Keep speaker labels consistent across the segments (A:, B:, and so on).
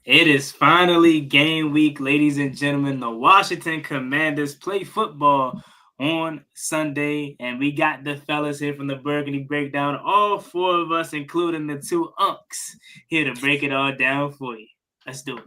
A: It is finally game week, ladies and gentlemen. The Washington Commanders play football on Sunday, and we got the fellas here from the Burgundy Breakdown, all four of us, including the two unks, here to break it all down for you. Let's do it.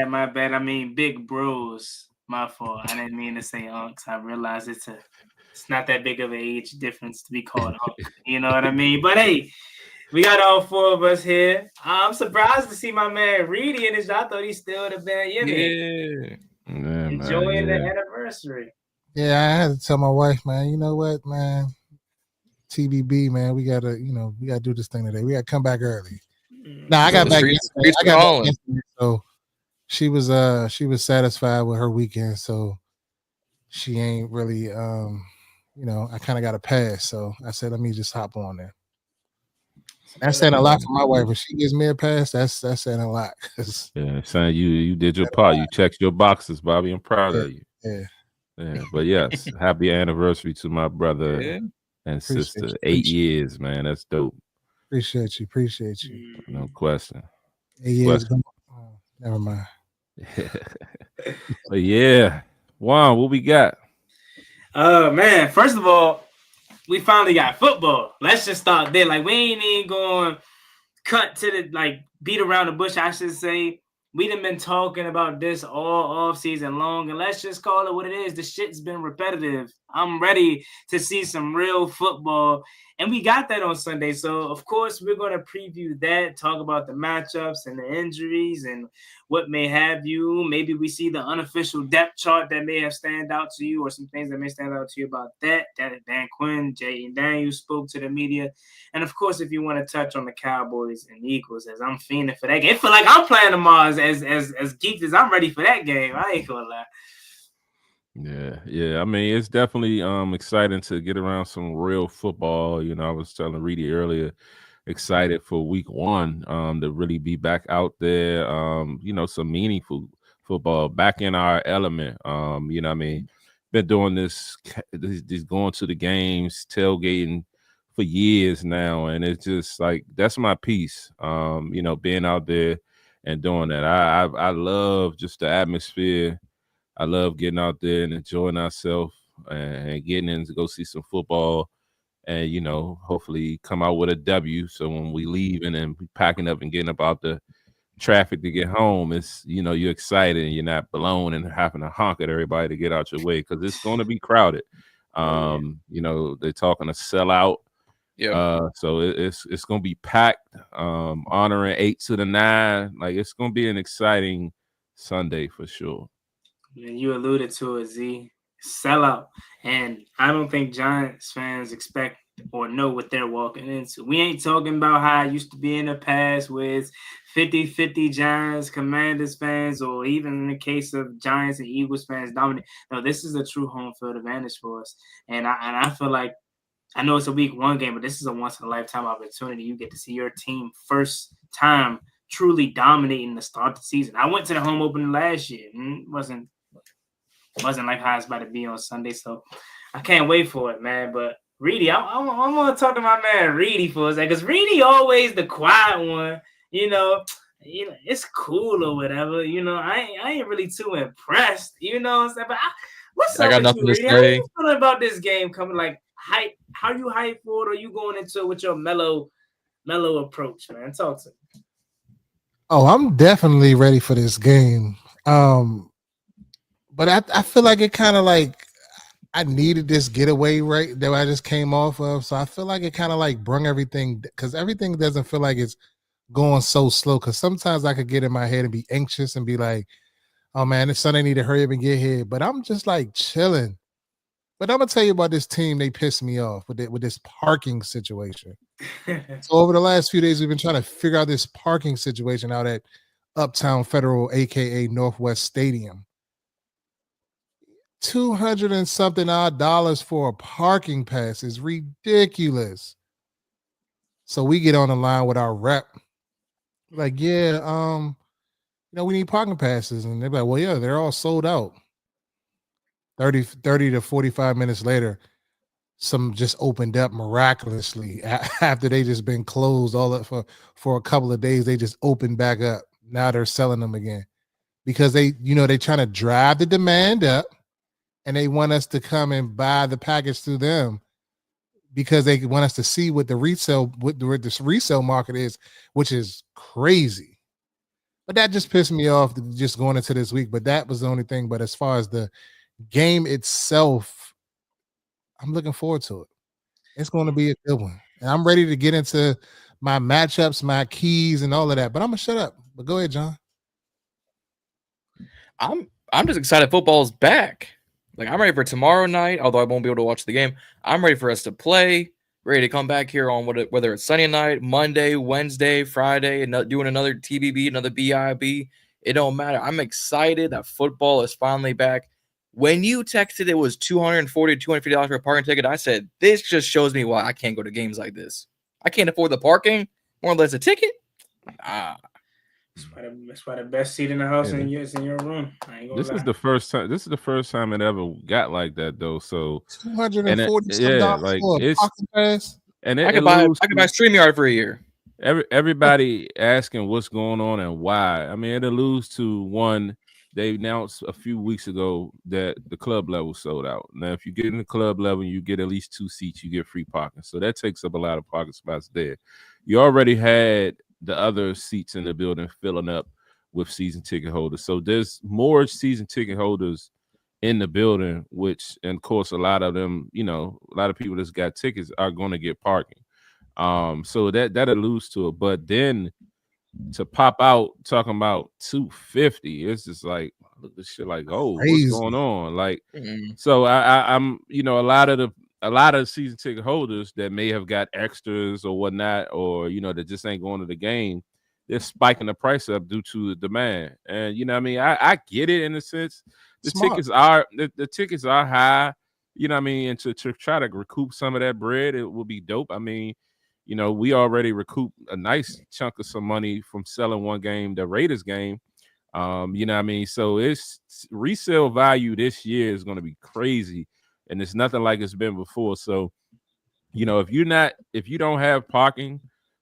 A: My bad. I mean, big bros. My fault. I didn't mean to say unks. I realized it's not that big of an age difference to be called unk. You know what I mean? But hey, we got all four of us here. I'm surprised to see my man Reedie in his. I thought he still would have been, enjoying the anniversary.
B: Yeah, I had to tell my wife, man, you know what, man? TBB, man, we gotta do this thing today. We gotta come back early. No, I got back yesterday. So she was satisfied with her weekend, so she ain't really I kind of got a pass. So I said, let me just hop on there. That's saying a lot for my wife. If she gives me a pass, that's saying a lot.
C: Yeah, son, you did your part. You checked your boxes, Bobby. I'm proud of you.
B: Yeah.
C: But yes, happy anniversary to my brother and sister. 8 years, man. That's dope.
B: Appreciate you.
C: No question.
B: 8 years. Never mind.
C: But yeah, Juan, what we got?
A: Man, first of all, we finally got football. Let's just start there. Like, we ain't even going to cut to the, beat around the bush, I should say. We done been talking about this all off season long, and let's just call it what it is. The shit's been repetitive. I'm ready to see some real football, and we got that on Sunday. So, of course, we're going to preview that, talk about the matchups and the injuries and what may have you. Maybe we see the unofficial depth chart that may have stand out to you, or some things that may stand out to you about that. That Dan Quinn, Jay and Daniel spoke to the media. And, of course, if you want to touch on the Cowboys and Eagles, as I'm fiending for that game. I feel like I'm playing tomorrow as geeked as I'm ready for that game. I ain't going to lie.
C: Yeah. I mean, it's definitely exciting to get around some real football. You know, I was telling Reedie earlier, excited for week 1 to really be back out there. Some meaningful football, back in our element. You know what I mean? Been doing this going to the games, tailgating for years now, and it's just like that's my piece. Being out there and doing that. I love just the atmosphere. I love getting out there and enjoying ourselves and getting in to go see some football and, hopefully come out with a W. So when we leave and then packing up and getting up out the traffic to get home, it's, you're excited and you're not blown and having to honk at everybody to get out your way because it's going to be crowded. They're talking to sell out. Yeah. So it's going to be packed, honoring 8 to the 9. Like, it's going to be an exciting Sunday for sure.
A: And you alluded to it, Z. Sellout. And I don't think Giants fans expect or know what they're walking into. We ain't talking about how it used to be in the past with 50-50 Giants, Commanders fans, or even in the case of Giants and Eagles fans dominate. No, this is a true home field advantage for us. And I feel like, I know it's a week 1 game, but this is a once-in-a-lifetime opportunity. You get to see your team first time truly dominating the start of the season. I went to the home opener last year. It wasn't like how it's about to be on Sunday, so I can't wait for it, man. But Reedie, I'm gonna talk to my man Reedie for a second, because Reedie always the quiet one. It's cool or whatever. I ain't really too impressed. You know what I'm saying? But what's up with you, Reedie? How you feeling about this game coming? Like, hype? How you hype for it? Or are you going into it with your mellow approach, man? Talk to me.
B: Oh, I'm definitely ready for this game. But I feel like it kind of like I needed this getaway right that I just came off of. So I feel like it kind of like brung everything, because everything doesn't feel like it's going so slow. Because sometimes I could get in my head and be anxious and be like, oh man, this Sunday need to hurry up and get here. But I'm just like chilling. But I'm gonna tell you about this team. They pissed me off with this parking situation. So over the last few days, we've been trying to figure out this parking situation out at Uptown Federal, aka Northwest Stadium. $200 and something odd for a parking pass is ridiculous. So we get on the line with our rep. Like, yeah, we need parking passes. And they're like, well, yeah, they're all sold out. 30 to 45 minutes later, some just opened up miraculously after they just been closed all up for a couple of days. They just opened back up. Now they're selling them again because they trying to drive the demand up and they want us to come and buy the package through them because they want us to see what the resale market is, which is crazy. But that just pissed me off just going into this week. But that was the only thing. But as far as the game itself, I'm looking forward to it. It's going to be a good one. And I'm ready to get into my matchups, my keys, and all of that. But I'm going to shut up. But go ahead, John.
D: I'm just excited football's back. Like, I'm ready for tomorrow night, although I won't be able to watch the game. I'm ready for us to play, ready to come back here on whether it's Sunday night, Monday, Wednesday, Friday, and doing another TBB, another BIB. It don't matter. I'm excited that football is finally back. When you texted it was $240, $250 for a parking ticket, I said, this just shows me why I can't go to games like this. I can't afford the parking, more or less a ticket.
A: That's why the best seat in the house is in your room. I ain't gonna lie.
C: This is the first time it ever got like that though. So
B: $240
C: like
B: for a parking pass.
C: And
D: I could buy StreamYard for a year.
C: Everybody asking what's going on and why. I mean, it alludes to one. They announced a few weeks ago that the club level sold out. Now, if you get in the club level, you get at least 2 seats, you get free parking. So that takes up a lot of parking spots there. You already had the other seats in the building filling up with season ticket holders. So there's more season ticket holders in the building, which, and of course, a lot of them, a lot of people that's got tickets are going to get parking. So that alludes to it. But then to pop out talking about 250, it's just like, look this shit like, oh,
B: crazy.
C: What's going on? Like, so I'm a lot of season ticket holders that may have got extras or whatnot, or that just ain't going to the game, they're spiking the price up due to the demand. And what I mean, I get it in a sense. The tickets are high, what I mean, and to try to recoup some of that bread, it will be dope. I mean, we already recouped a nice chunk of some money from selling one game, the Raiders game. What I mean? So it's resale value this year is going to be crazy, and it's nothing like it's been before. So, if you don't have parking,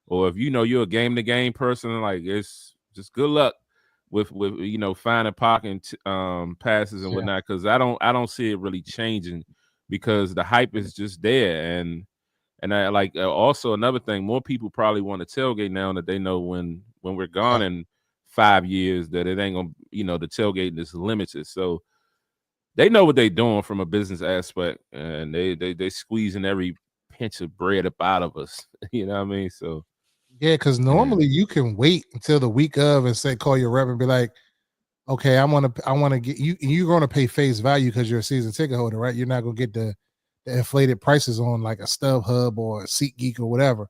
C: or if you're a game to game person, like, it's just good luck with finding parking passes and whatnot, because I don't see it really changing, because the hype is just there. And I like also another thing, more people probably want to tailgate now that they know when we're gone in 5 years that it ain't gonna, the tailgating is limited. So they know what they're doing from a business aspect, and they squeezing every pinch of bread up out of us. You know what I mean? So
B: yeah, because normally you can wait until the week of and call your rep and be like, okay, I want to get you. You're going to pay face value because you're a season ticket holder, right? You're not going to get the inflated prices on like a StubHub or a SeatGeek or whatever.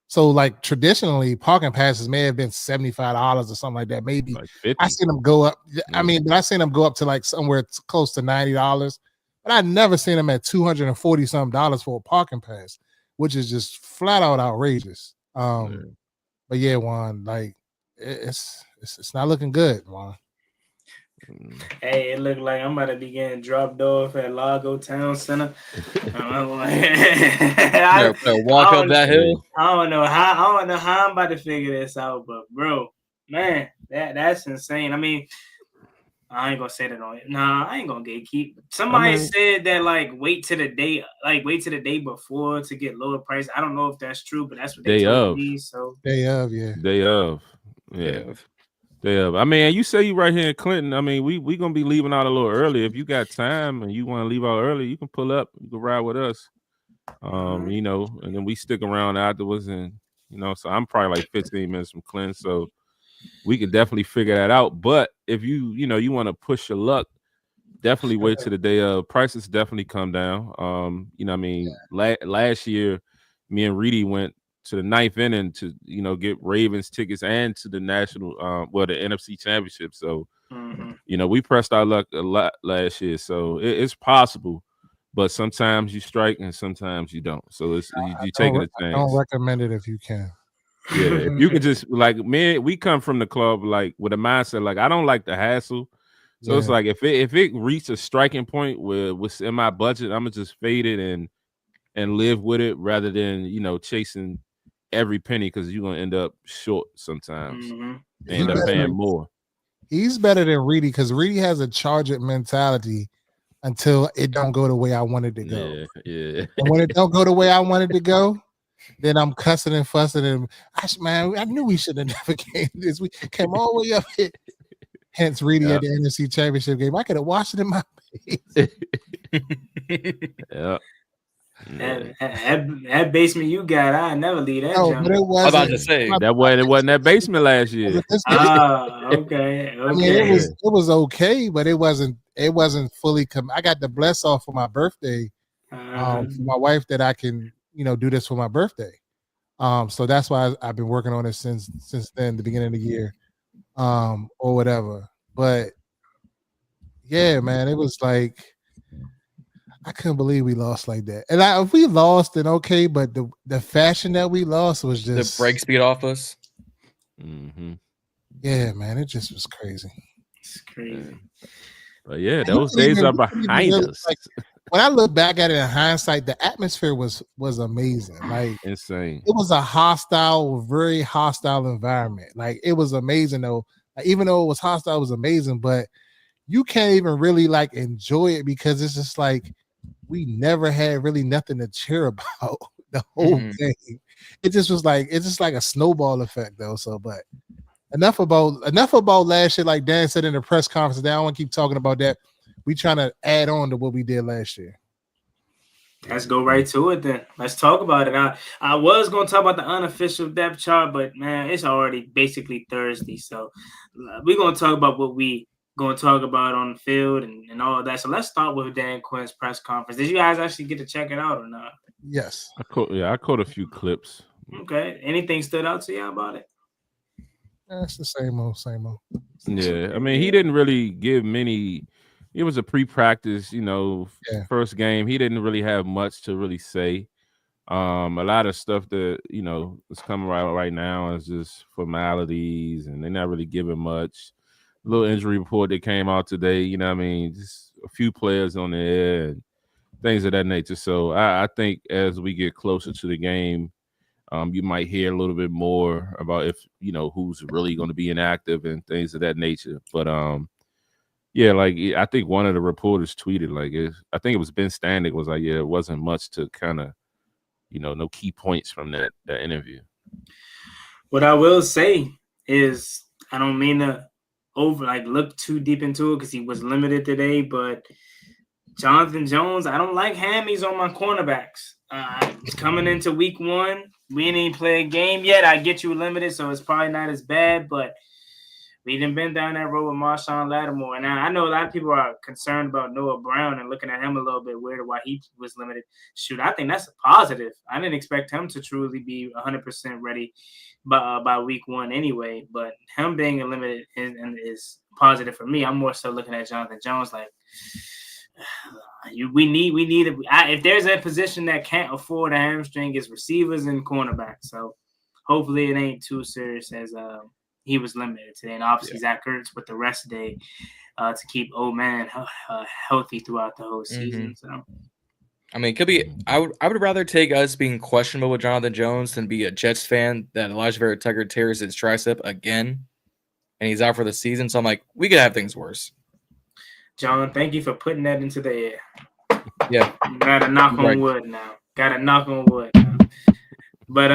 B: So like traditionally, parking passes may have been $75 or something like that. Maybe
C: like 50.
B: I seen them go up. I mean, but I seen them go up to like somewhere close to $90. But I never seen them at $240 something for a parking pass, which is just flat out outrageous. But yeah, Juan, like it's not looking good, Juan.
A: Hey, it looked like I'm about to be getting dropped off at Largo Town Center.
D: Walk up that hill.
A: I don't know how I'm about to figure this out, but bro, man, that's insane. I mean, I ain't gonna say that on it. Nah, I ain't gonna gatekeep. Somebody said that wait till the day before to get lower price. I don't know if that's true, but that's what they told me. So
B: day of.
C: I mean, you say you right here in Clinton. I mean, we gonna be leaving out a little early. If you got time and you want to leave out early, you can pull up. You can ride with us. And then we stick around afterwards, and so I'm probably like 15 minutes from Clinton, so we can definitely figure that out. But if you want to push your luck, definitely wait till the day of. Prices definitely come down. I mean, last year, me and Reedie went to the 9th inning to get Ravens tickets and to the national the NFC championship. So You know, we pressed our luck a lot last year, so it's possible. But sometimes you strike and sometimes you don't. So it's you taking a chance.
B: Don't recommend it if you can.
C: Yeah, if you could just like we come from the club like with a mindset like I don't like the hassle. So it's like if it reached a striking point where what's in my budget, I'm gonna just fade it and live with it rather than chasing every penny because you're gonna end up short sometimes. End up paying more.
B: He's better than Reedie because Reedie has a charge it mentality until it don't go the way I wanted to go.
C: Yeah.
B: And when it don't go the way I wanted to go, then I'm cussing and fussing and I knew we should have never came this. We came all the way up here. Hence Reedie at the NFC Championship game. I could have washed it in my face.
C: Yeah.
A: That basement you got, I never leave that.
B: No, but it wasn't.
D: I was about to say
C: it wasn't that basement last year.
A: Okay.
B: I mean, it was okay, but it wasn't fully. I got the bless off for my birthday, for my wife that I can do this for my birthday. So that's why I've been working on it since then, the beginning of the year, or whatever. But yeah, man, it was like. I couldn't believe we lost like that. And if we lost, then okay, but the fashion that we lost was just
D: the break speed off us.
B: Yeah, man, it just was crazy.
A: It's crazy.
C: But yeah, those days are behind us.
B: Like, when I look back at it in hindsight, the atmosphere was amazing. Like
C: insane.
B: It was a very hostile environment. Like it was amazing though. Like, even though it was hostile, it was amazing, but you can't even really like enjoy it because it's just like we never had really nothing to cheer about the whole game. It's just like a snowball effect though. So, but enough about last year. Like Dan said in the press conference, I don't want to keep talking about that. We trying to add on to what we did last year.
A: Let's go right to it then. Let's talk about it. I was going to talk about the unofficial depth chart, but man, it's already basically Thursday. So we're going to talk about what we going to talk about on the field and all of that. So let's start with Dan Quinn's press conference. Did you guys actually get to check it out or not?
B: Yes.
C: I caught a few clips.
A: Okay. Anything stood out to you about it?
B: It's the same old.
C: Yeah. I mean, he didn't really give many. It was a pre-practice, first game. He didn't really have much to really say. A lot of stuff that, is coming right now is just formalities and they're not really giving much. Little injury report that came out today, just a few players on the air and things of that nature. So I think as we get closer to the game, you might hear a little bit more about if, who's really going to be inactive and things of that nature. But, yeah, like I think one of the reporters tweeted, I think it was Ben Standig was like, yeah, it wasn't much to kind of, no key points from that interview.
A: What I will say is I don't mean to look too deep into it because he was limited today, but Jonathan Jones, I don't like hammies on my cornerbacks. Coming into week 1, we didn't even play a game yet. I get you limited, so it's probably not as bad, but we done been down that road with Marshawn Lattimore. And I know a lot of people are concerned about Noah Brown and looking at him a little bit weird why he was limited. Shoot, I think that's a positive. I didn't expect him to truly be 100% ready by week 1 anyway. But him being limited is positive for me. I'm more so looking at Jonathan Jones like we need it. If there's a position that can't afford a hamstring, it's receivers and cornerbacks. So hopefully it ain't too serious as he was limited today, and obviously Zach Ertz with the rest day to keep old man healthy throughout the whole season. So,
D: I mean, it could be. I would rather take us being questionable with Jonathan Jones than be a Jets fan that Elijah Vera Tucker tears his tricep again, and he's out for the season. So I'm like, we could have things worse.
A: John, thank you for putting that into the air.
D: Yeah,
A: gotta knock on wood now. But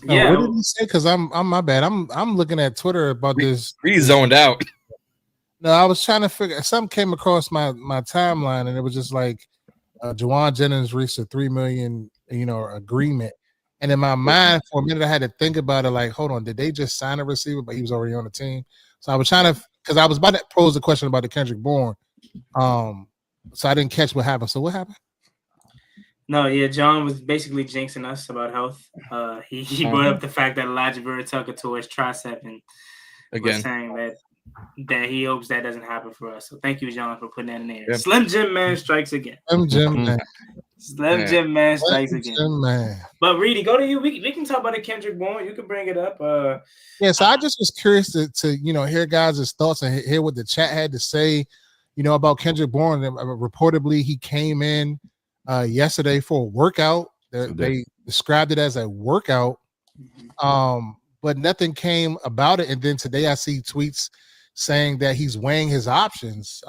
A: yeah.
B: What did he say? Because I'm my bad. I'm looking at Twitter about this.
D: He's zoned out.
B: No, I was trying to figure. Something came across my timeline, and it was just like Juwan Jennings reached a $3 million agreement, and in my mind for a minute I had to think about it. Like, hold on, did they just sign a receiver, but he was already on the team? So I was trying to, because I was about to pose a question about the Kendrick Bourne, so I didn't catch what happened. So what happened?
A: No, yeah, John was basically jinxing us about health. He brought up the fact that Elijah Vera Tucker tore his tricep and was saying that that he hopes that doesn't happen for us. So thank you, Jon, for putting that in there.
D: Yeah.
A: Slim Jim Man strikes again.
B: Slim Jim Man.
A: Slim Jim Man strikes
B: Slim
A: again.
B: Jim Man.
A: But Reedie, go to you. We can talk about the Kendrick Bourne. You can bring it up.
B: Yeah, so I just was curious to hear guys' thoughts and hear what the chat had to say, about Kendrick Bourne. Reportedly, he came in yesterday for a workout. They described it as a workout, but nothing came about it. And then today I see tweets saying that he's weighing his options.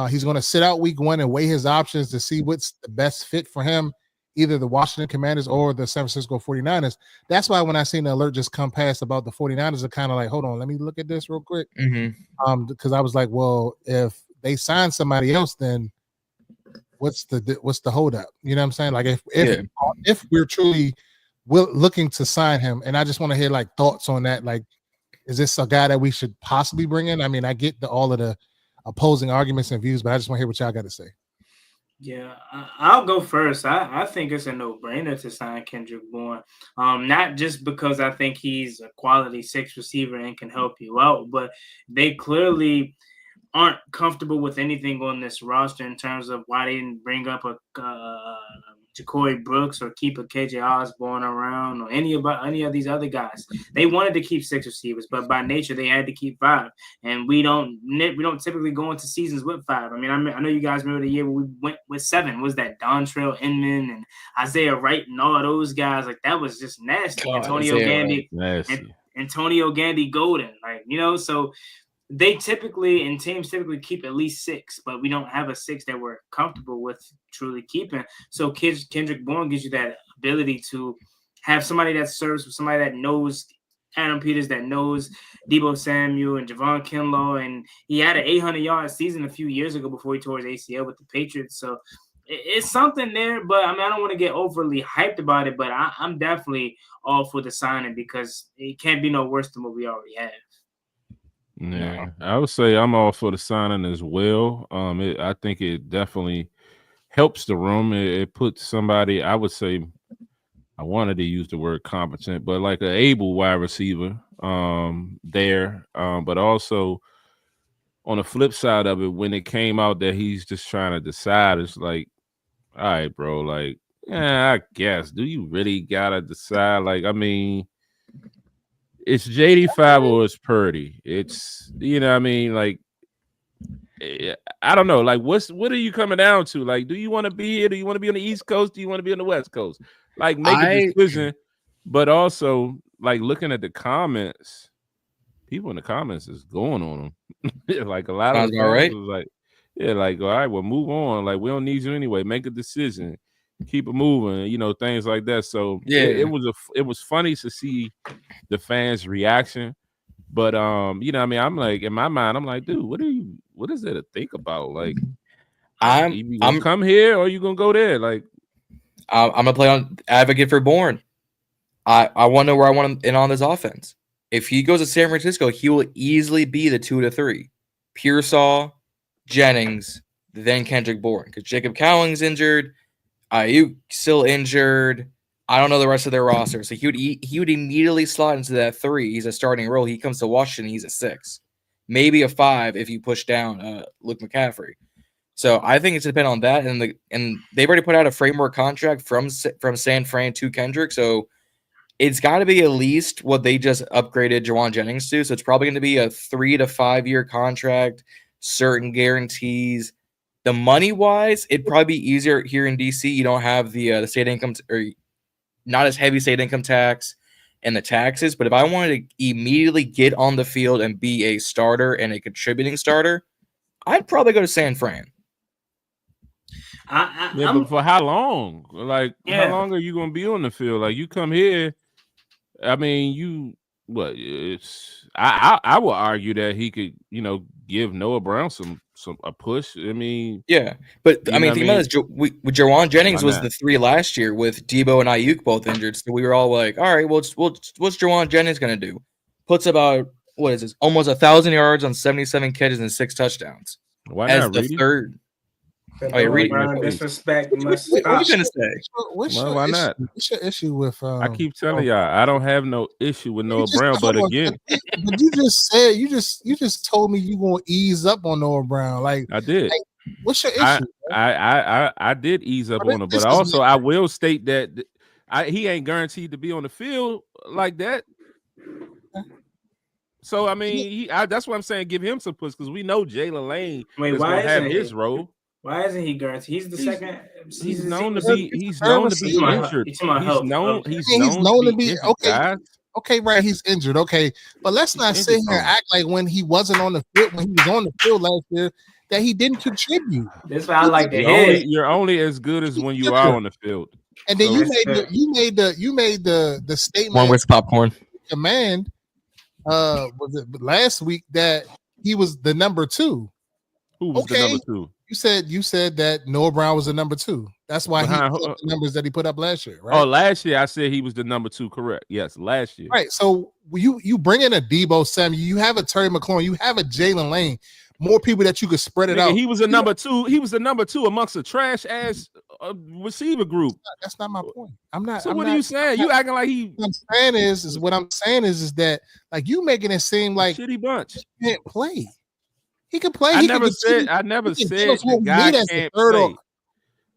B: He's going to sit out week 1 and weigh his options to see what's the best fit for him, either the Washington Commanders or the San Francisco 49ers. That's why when I seen the alert just come past about the 49ers, are kind of like, hold on, let me look at this real quick. Because I was like, well, if they sign somebody else, then what's the holdup? You know what I'm saying? Like if we're truly looking to sign him, and I just want to hear like thoughts on that. Like, is this a guy that we should possibly bring in? I mean, I get all of the opposing arguments and views, but I just want to hear what y'all got to say.
A: Yeah, I'll go first. I think it's a no-brainer to sign Kendrick Bourne. Not just because I think he's a quality 6 receiver and can help you out, but they clearly aren't comfortable with anything on this roster in terms of why they didn't bring up a Ja'Cory Brooks or keep a KJ Osborne around or any of these other guys. They wanted to keep 6 receivers, but by nature they had to keep 5. And we don't typically go into seasons with 5. I mean, I know you guys remember the year where we went with 7. Was that Dontrell Inman and Isaiah Wright and all those guys? Like, that was just nasty. Antonio Gandy Golden, so teams typically keep at least 6, but we don't have a 6 that we're comfortable with truly keeping. So Kendrick Bourne gives you that ability to have somebody that serves with somebody that knows Adam Peters, that knows Deebo Samuel and Javon Kinlaw, and he had an 800-yard season a few years ago before he tore his ACL with the Patriots. So it's something there, but I mean, I don't want to get overly hyped about it, but I'm definitely all for the signing because it can't be no worse than what we already have.
C: Yeah, I would say I'm all for the signing as well. I think it definitely helps the room. It puts somebody, I would say, I wanted to use the word competent, but like an able wide receiver there. But also on the flip side of it, when it came out that he's just trying to decide, it's like, all right, bro, like, yeah, I guess. Do you really gotta decide? Like, I mean, it's JD5 or it's Purdy. It's, what I mean? Like, I don't know. Like, what are you coming down to? Like, do you want to be here? Do you want to be on the East Coast? Do you want to be on the West Coast? Like, make a decision. But also, like, looking at the comments, people in the comments is going on them. Like, a lot of them was like, yeah, like, all right, well, move on. Like, we don't need you anyway. Make a decision. Keep it moving, things like that. So yeah, it was funny to see the fans' reaction. But I mean, I'm like, in my mind, I'm like, dude, what is there to think about? Like, you gonna come here or you gonna go there? Like,
D: I'm gonna play on advocate for Bourne. I want to know where I want him in on this offense. If he goes to San Francisco, he will easily be the 2 to 3. Pearsall, Jennings, then Kendrick Bourne, because Jacob Cowing's injured. Ayuk still injured. I don't know the rest of their roster. So he would immediately slot into that 3. He's a starting role. He comes to Washington, he's a 6. Maybe a 5 if you push down Luke McCaffrey. So I think it's depend on that. And they've already put out a framework contract from San Fran to Kendrick. So it's got to be at least what they just upgraded Juwan Jennings to. So it's probably going to be a 3 to 5 year contract, certain guarantees. The money wise, it'd probably be easier here in DC. You don't have the state income or not as heavy state income tax and the taxes. But if I wanted to immediately get on the field and be a starter and a contributing starter, I'd probably go to San Fran.
C: But for how long? Like, how long are you going to be on the field? Like, you come here, I mean, I would argue that he could, give Noah Brown a push. I mean,
D: yeah, but I mean, think about this. Juwan Jennings was the 3 last year with Deebo and Ayuk both injured, so we were all like, all right, what's Juwan Jennings gonna do? Puts about almost 1,000 yards on 77 catches and 6 touchdowns.
C: Why
D: as
C: not
D: the
C: Reedie?
D: third?
A: The
D: Oh, yeah,
A: Noah
D: Reedie.
A: Brown disrespect must
D: What
A: stop.
D: you gonna say?
C: Why not?
B: What's your issue with?
C: I keep telling y'all, I don't have no issue with Noah Brown, but again,
B: but you just said you just told me you gonna ease up on Noah Brown. Like
C: I did.
B: Like, what's your issue?
C: I did ease up on him, but also I will state that he ain't guaranteed to be on the field like that. So I mean, that's what I'm saying. Give him some push because we know Jalen Lane is gonna have his role.
A: Why isn't he guaranteed? He's the second.
C: He's known to be. He's known to be injured. He's known to be injured,
B: okay.
C: Guys.
B: Okay, right. He's injured. Okay, but let's not sit here and act like when he wasn't on the field, when he was on the field last year, that he didn't contribute.
A: That's why I like to hear.
C: You're only as good as when you are on the field.
B: And then you made the statement.
D: One with popcorn.
B: Command. Was it last week that he was the number 2?
C: Who was the number 2?
B: You said that Noah Brown was the number 2. That's why he put up the numbers that he put up last year, right?
C: Oh, last year I said he was the number 2, correct? Yes, last year.
B: Right. So you bring in a Debo Samuel, you have a Terry McLaurin, you have a Jalen Lane, more people that you could spread it out.
C: He was a number 2. He was the number 2 amongst a trash ass receiver group.
B: That's not my point. I'm not.
C: So what are you saying? You acting like he?
B: What I'm saying is that like you making it seem like
C: shitty bunch.
B: He can't play. He can play.
C: I never said the guy can't play.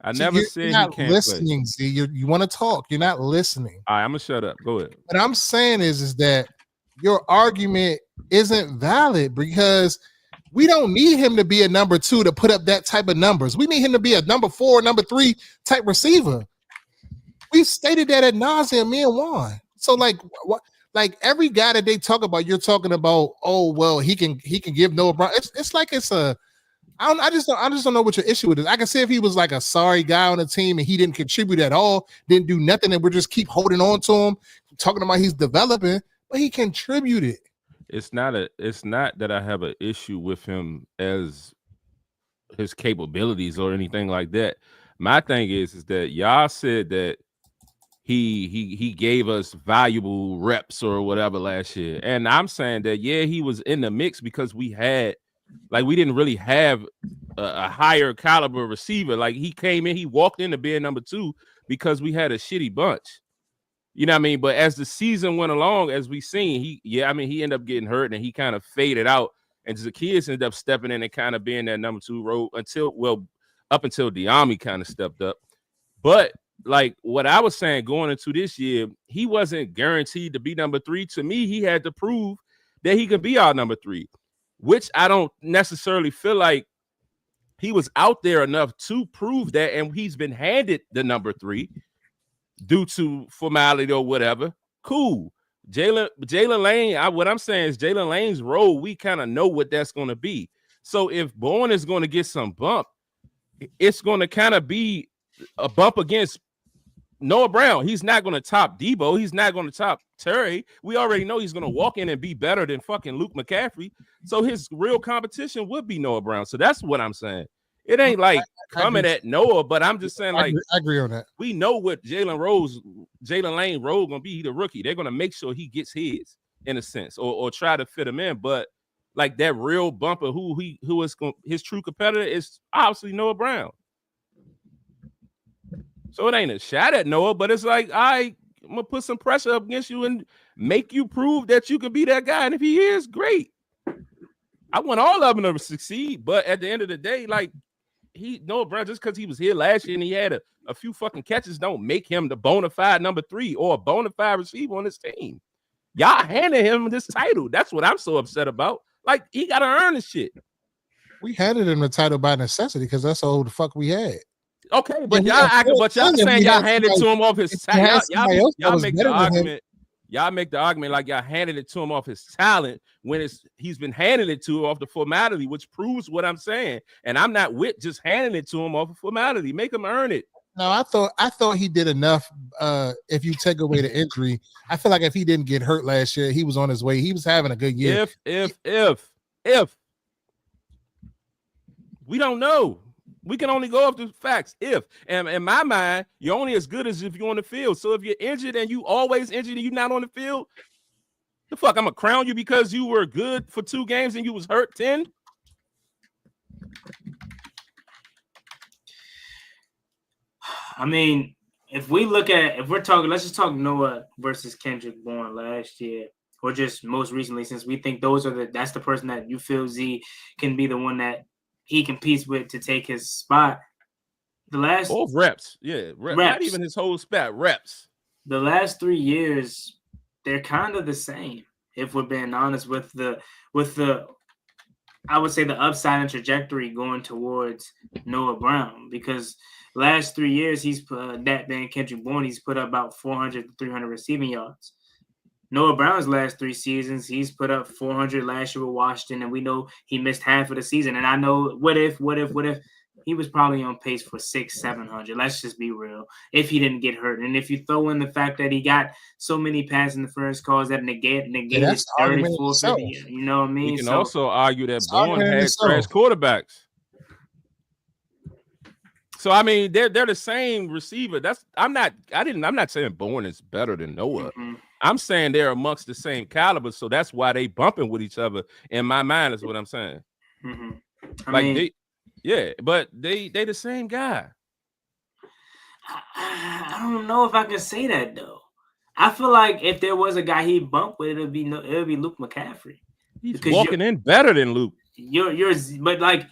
C: I never said he can't
B: listening, play. Z, you want to talk. You're not listening.
C: All right, I'm gonna shut up. Go ahead.
B: What I'm saying is that your argument isn't valid because we don't need him to be a number 2 to put up that type of numbers. We need him to be a number 4, number 3 type receiver. We've stated that ad nauseum, me and Juan. So like what? Like every guy that they talk about, you're talking about. Oh well, he can give Noah Brown. It's like it's a. I just don't know what your issue with is. I can see if he was like a sorry guy on the team and he didn't contribute at all, didn't do nothing, and we're just keep holding on to him, talking about he's developing, but he contributed.
C: It's not that I have an issue with him as his capabilities or anything like that. My thing is that y'all said that he gave us valuable reps or whatever last year. And I'm saying that, yeah, he was in the mix because we didn't really have a higher caliber receiver. Like he came in, he walked into being number 2 because we had a shitty bunch. You know what I mean? But as the season went along, as we seen, he ended up getting hurt and he kind of faded out. And the kids ended up stepping in and kind of being that number 2 role up until Diami kind of stepped up. But like what I was saying going into this year, he wasn't guaranteed to be number 3. To me, he had to prove that he could be our number 3, which I don't necessarily feel like he was out there enough to prove that. And he's been handed the number 3 due to formality or whatever. Cool. Jalen Lane, what I'm saying is Jalen Lane's role, we kind of know what that's going to be. So if Bourne is going to get some bump, it's going to kind of be a bump against Noah Brown. He's not going to top Debo. He's not going to top Terry. We already know he's going to walk in and be better than fucking Luke McCaffrey. So his real competition would be Noah Brown. So that's what I'm saying. It ain't like coming at Noah, but I'm just saying, like,
B: I agree on that.
C: We know what Jalen Lane role gonna be. He's the rookie. They're gonna make sure he gets his in a sense, or try to fit him in. But like that real bumper, who is his true competitor is obviously Noah Brown. So it ain't a shot at Noah, but it's like, I'm gonna put some pressure up against you and make you prove that you could be that guy. And if he is, great. I want all of them to succeed, but at the end of the day, like. Noah Brown, just because he was here last year and he had a few fucking catches, don't make him the bona fide number 3 or a bona fide receiver on his team. Y'all handed him this title. That's what I'm so upset about. Like, he got to earn this shit.
B: We handed him the title by necessity because that's all the fuck we had.
C: Okay, but y'all saying y'all handed it to him off his talent. Y'all make the argument. Y'all make the argument like y'all handed it to him off his talent when he's been handing it to him off the formality, which proves what I'm saying. And I'm not with just handing it to him off of formality. Make him earn it.
B: No, I thought he did enough. If you take away the injury, I feel like if he didn't get hurt last year, he was on his way. He was having a good year.
C: If we don't know. We can only go off the facts. And in my mind, you're only as good as if you're on the field. So if you're injured and you always injured and you're not on the field, the fuck, I'm gonna crown you because you were good for 2 games and you was hurt 10.
A: I mean, if we're talking, let's just talk Noah versus Kendrick Bourne last year, or just most recently, since we think that's the person that you feel Z can be the one that he competes with to take his spot. The last
C: both reps, not even his whole spot, reps.
A: The last 3 years, they're kind of the same. If we're being honest with the, I would say the upside and trajectory going towards Noah Brown, because last 3 years he's that being Kendrick Bourne, he's put up about 400 to 300 receiving yards. Noah Brown's last 3 seasons, he's put up 400 last year with Washington, and we know he missed half of the season. And I know what if he was probably on pace for 600-700. Let's just be real. If he didn't get hurt, and if you throw in the fact that he got so many pass interference calls that negated 34, 50, you know what I mean?
C: You can also argue that Bourne had trash quarterbacks. So I mean, they're the same receiver. I'm not saying Bourne is better than Noah. Mm-hmm. I'm saying they're amongst the same caliber, so that's why they bumping with each other. In my mind, is what I'm saying. Mm-hmm. But they the same guy.
A: I don't know if I can say that though. I feel like if there was a guy he'd bump with, it'd be Luke McCaffrey.
C: He's walking in better than Luke.
A: But like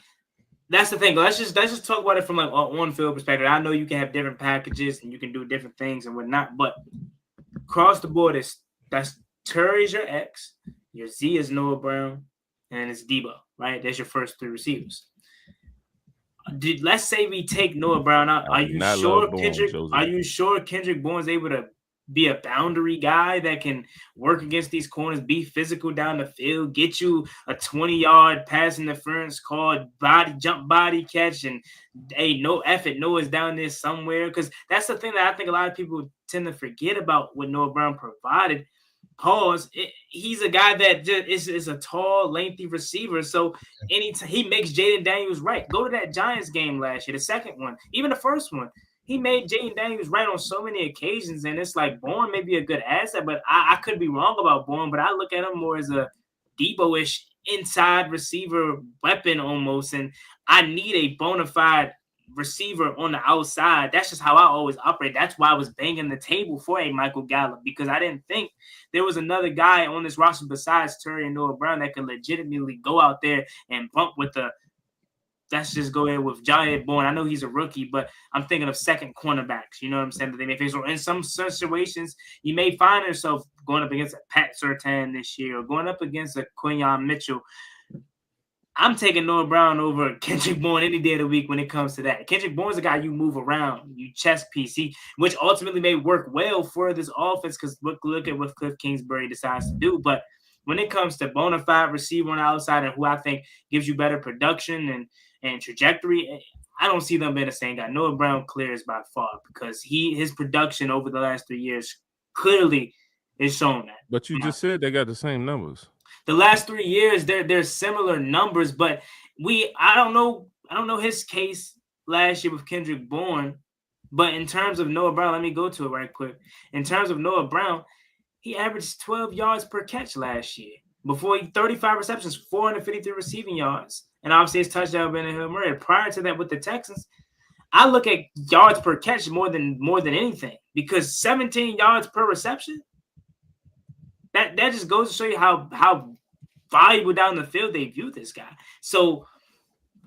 A: that's the thing. Let's just talk about it from like an on-field perspective. I know you can have different packages and you can do different things and whatnot, but across the board, that's Terry's your X, your Z is Noah Brown, and it's Debo, right? That's your first 3 receivers. Let's say we take Noah Brown out. Are you sure Kendrick Bourne's able to be a boundary guy that can work against these corners, be physical down the field, get you a 20-yard pass interference called jump body catch, and Noah's down there somewhere? Because that's the thing that I think a lot of people tend to forget about what Noah Brown provided. He's a guy that just is a tall, lengthy receiver. So he makes Jaden Daniels right. Go to that Giants game last year, the second one, even the first one. He made Jaden Daniels right on so many occasions, and it's like Bourne may be a good asset, but I could be wrong about Bourne, but I look at him more as a Debo-ish inside receiver weapon almost, and I need a bona fide receiver on the outside. That's just how I always operate. That's why I was banging the table for a Michael Gallup, because I didn't think there was another guy on this roster besides Terry and Noah Brown that could legitimately go out there and bump with let's just go ahead with Giant Bourne. I know he's a rookie, but I'm thinking of second cornerbacks. You know what I'm saying? That they may face. Or in some situations, you may find yourself going up against a Pat Surtain this year, or going up against a Quinyon Mitchell. I'm taking Noah Brown over Kendrick Bourne any day of the week when it comes to that. Kendrick Bourne's a guy you move around, you chess piece, which ultimately may work well for this offense, because look at what Cliff Kingsbury decides to do. But when it comes to bona fide receiver on the outside and who I think gives you better production and trajectory, I don't see them being the same guy. Noah Brown clears by far, because his production over the last 3 years clearly is showing that.
C: But you just said they got the same numbers.
A: The last 3 years, they're similar numbers, but I don't know his case last year with Kendrick Bourne, but in terms of Noah Brown, let me go to it right quick. In terms of Noah Brown, he averaged 12 yards per catch last year. Before 35 receptions, 453 receiving yards, and obviously his touchdown being a Hail Mary. Prior to that with the Texans, I look at yards per catch more than anything, because 17 yards per reception, that just goes to show you how valuable down the field they view this guy. So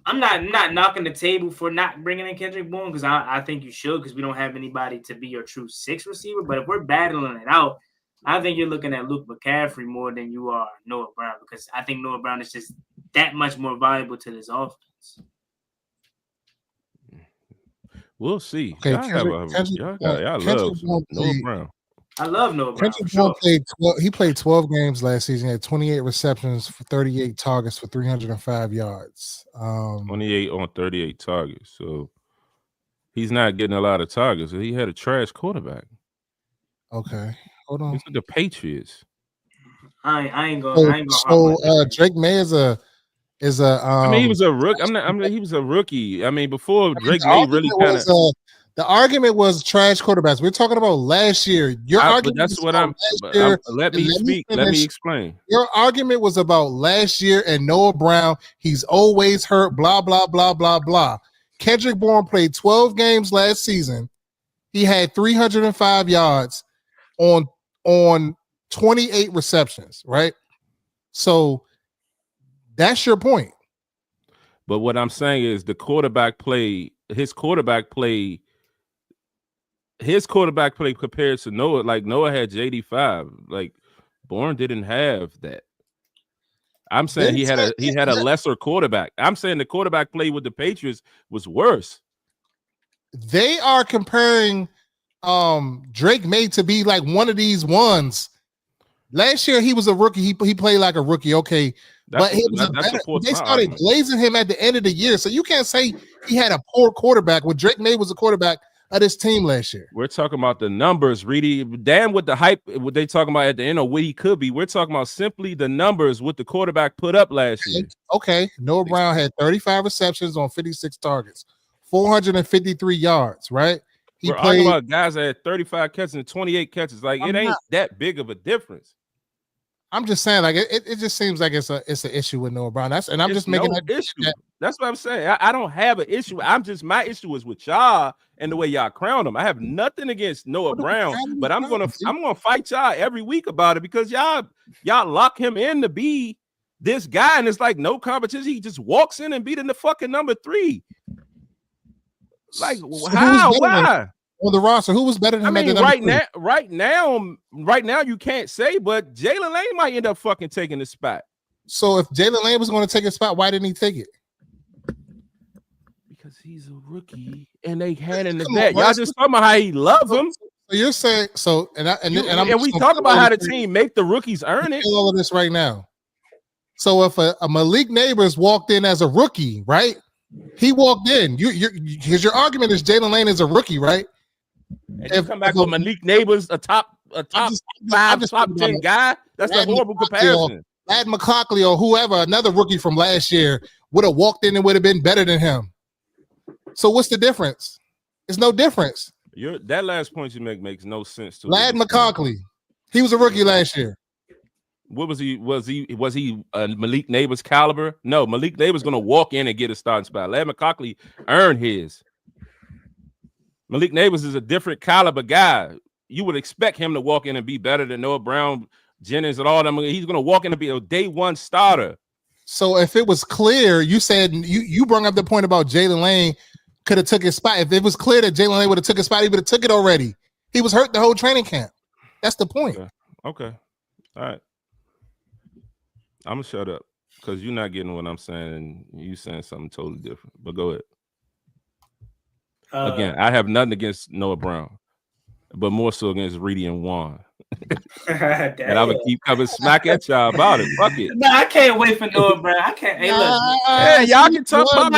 A: I'm not knocking the table for not bringing in Kendrick Bourne, because I think you should, because we don't have anybody to be your true 6 receiver. But if we're battling it out, I think you're looking at Luke McCaffrey more than you are Noah Brown, because I think Noah Brown is just that much more valuable to this offense.
C: We'll see.
B: Okay,
C: y'all love Noah Brown.
A: I love Noah Brown.
B: Kendrick Bourne played 12 games last season. He had 28 receptions for 38 targets for 305 yards.
C: 28 on 38 targets. So he's not getting a lot of targets. He had a trash quarterback.
B: Okay, hold on.
C: It's like the Patriots.
A: I ain't going.
B: So Drake May is a.
C: I mean, he was a rookie. He was a rookie. I mean, before Drake May really kind of.
B: The argument was trash quarterbacks. We're talking about last year.
C: That's what I'm. Let me speak. Let me explain.
B: Your argument was about last year and Noah Brown. He's always hurt. Blah blah blah blah blah. Kendrick Bourne played 12 games last season. he had 305 yards on 28 receptions, right? So that's your point.
C: But what I'm saying is his quarterback play compared to Noah, like Noah had JD5. Like Bourne didn't have that. I'm saying he had a lesser quarterback. I'm saying the quarterback play with the Patriots was worse.
B: They are comparing Drake May to be like one of these ones. Last year he was a rookie. He played like a rookie. Okay. They started glazing him at the end of the year. So you can't say he had a poor quarterback when Drake May was a quarterback of this team last year.
C: We're talking about the numbers, Reedie. Damn with the hype, what they talking about at the end of what he could be. We're talking about simply the numbers what the quarterback put up last year.
B: Okay. Noah Brown had 35 receptions on 56 targets, 453 yards, right?
C: We're talking about guys that had 35 catches and 28 catches. Like it ain't that big of a difference.
B: I'm just saying, like it just seems like it's an issue with Noah Brown. That's making that
C: issue. That's what I'm saying. I don't have an issue. My issue is with y'all and the way y'all crown him. I have nothing against Noah Brown, but I'm gonna fight y'all every week about it because y'all lock him in to be this guy, and it's like no competition. He just walks in and beat in the fucking number 3. Like so how? Why?
B: On the roster, who was better than him?
C: I mean, right now, you can't say, but Jalen Lane might end up fucking taking the spot.
B: So if Jalen Lane was going to take a spot, why didn't he take it?
C: Because he's a rookie, and they handing the net. Y'all just talking about how he loves him.
B: So you're saying so, and
C: we talk about how the team make the rookies earn it.
B: All of this right now. So if a Malik Neighbors walked in as a rookie, right? He walked in. Because your argument is Jalen Lane is a rookie, right?
C: And if come back with Malik Neighbors, a top 5, top 10 guy, that's a horrible comparison.
B: Lad McClockley or whoever, another rookie from last year, would have walked in and would have been better than him. So what's the difference? There's no difference.
C: That last point you make makes no sense to
B: Lad McClockley. He was a rookie last year.
C: What was he? Was he Malik Neighbors caliber? No, Malik Neighbors gonna walk in and get a starting spot. Lad McClockley earned his. Malik Neighbors is a different caliber guy. You would expect him to walk in and be better than Noah Brown, Jennings, and all them. He's going to walk in and be a day one starter.
B: So if it was clear, you said you brought up the point about Jalen Lane could have took his spot. If it was clear that Jalen Lane would have took his spot, he would have took it already. He was hurt the whole training camp. That's the point.
C: Okay. All right. I'm going to shut up because you're not getting what I'm saying and you saying something totally different. But go ahead. Again, I have nothing against Noah Brown, but more so against Reedie and Juan. And I would keep coming smack at y'all about it. Fuck it.
A: No, I can't wait for Noah Brown. I can't. Hey, look.
C: Hey, y'all can talk about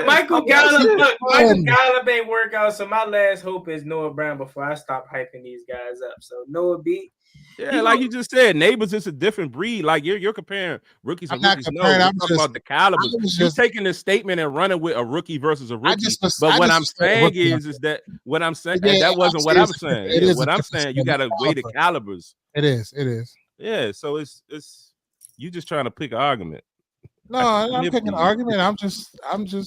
A: Michael Gallup ain't work out, so my last hope is Noah Brown before I stop hyping these guys up. So Noah B.
C: Yeah, like you just said, Neighbors is a different breed. Like you're comparing rookies and rookies. No, I'm talking about the calibers. You're taking this statement and running with a rookie versus a rookie. But what I'm saying is that what I'm saying, and that wasn't what I'm saying. What I'm saying, you got to weigh the calibers.
B: It is.
C: Yeah, so it's you just trying to pick an argument.
B: No, I'm not picking an argument. I'm just, like
C: you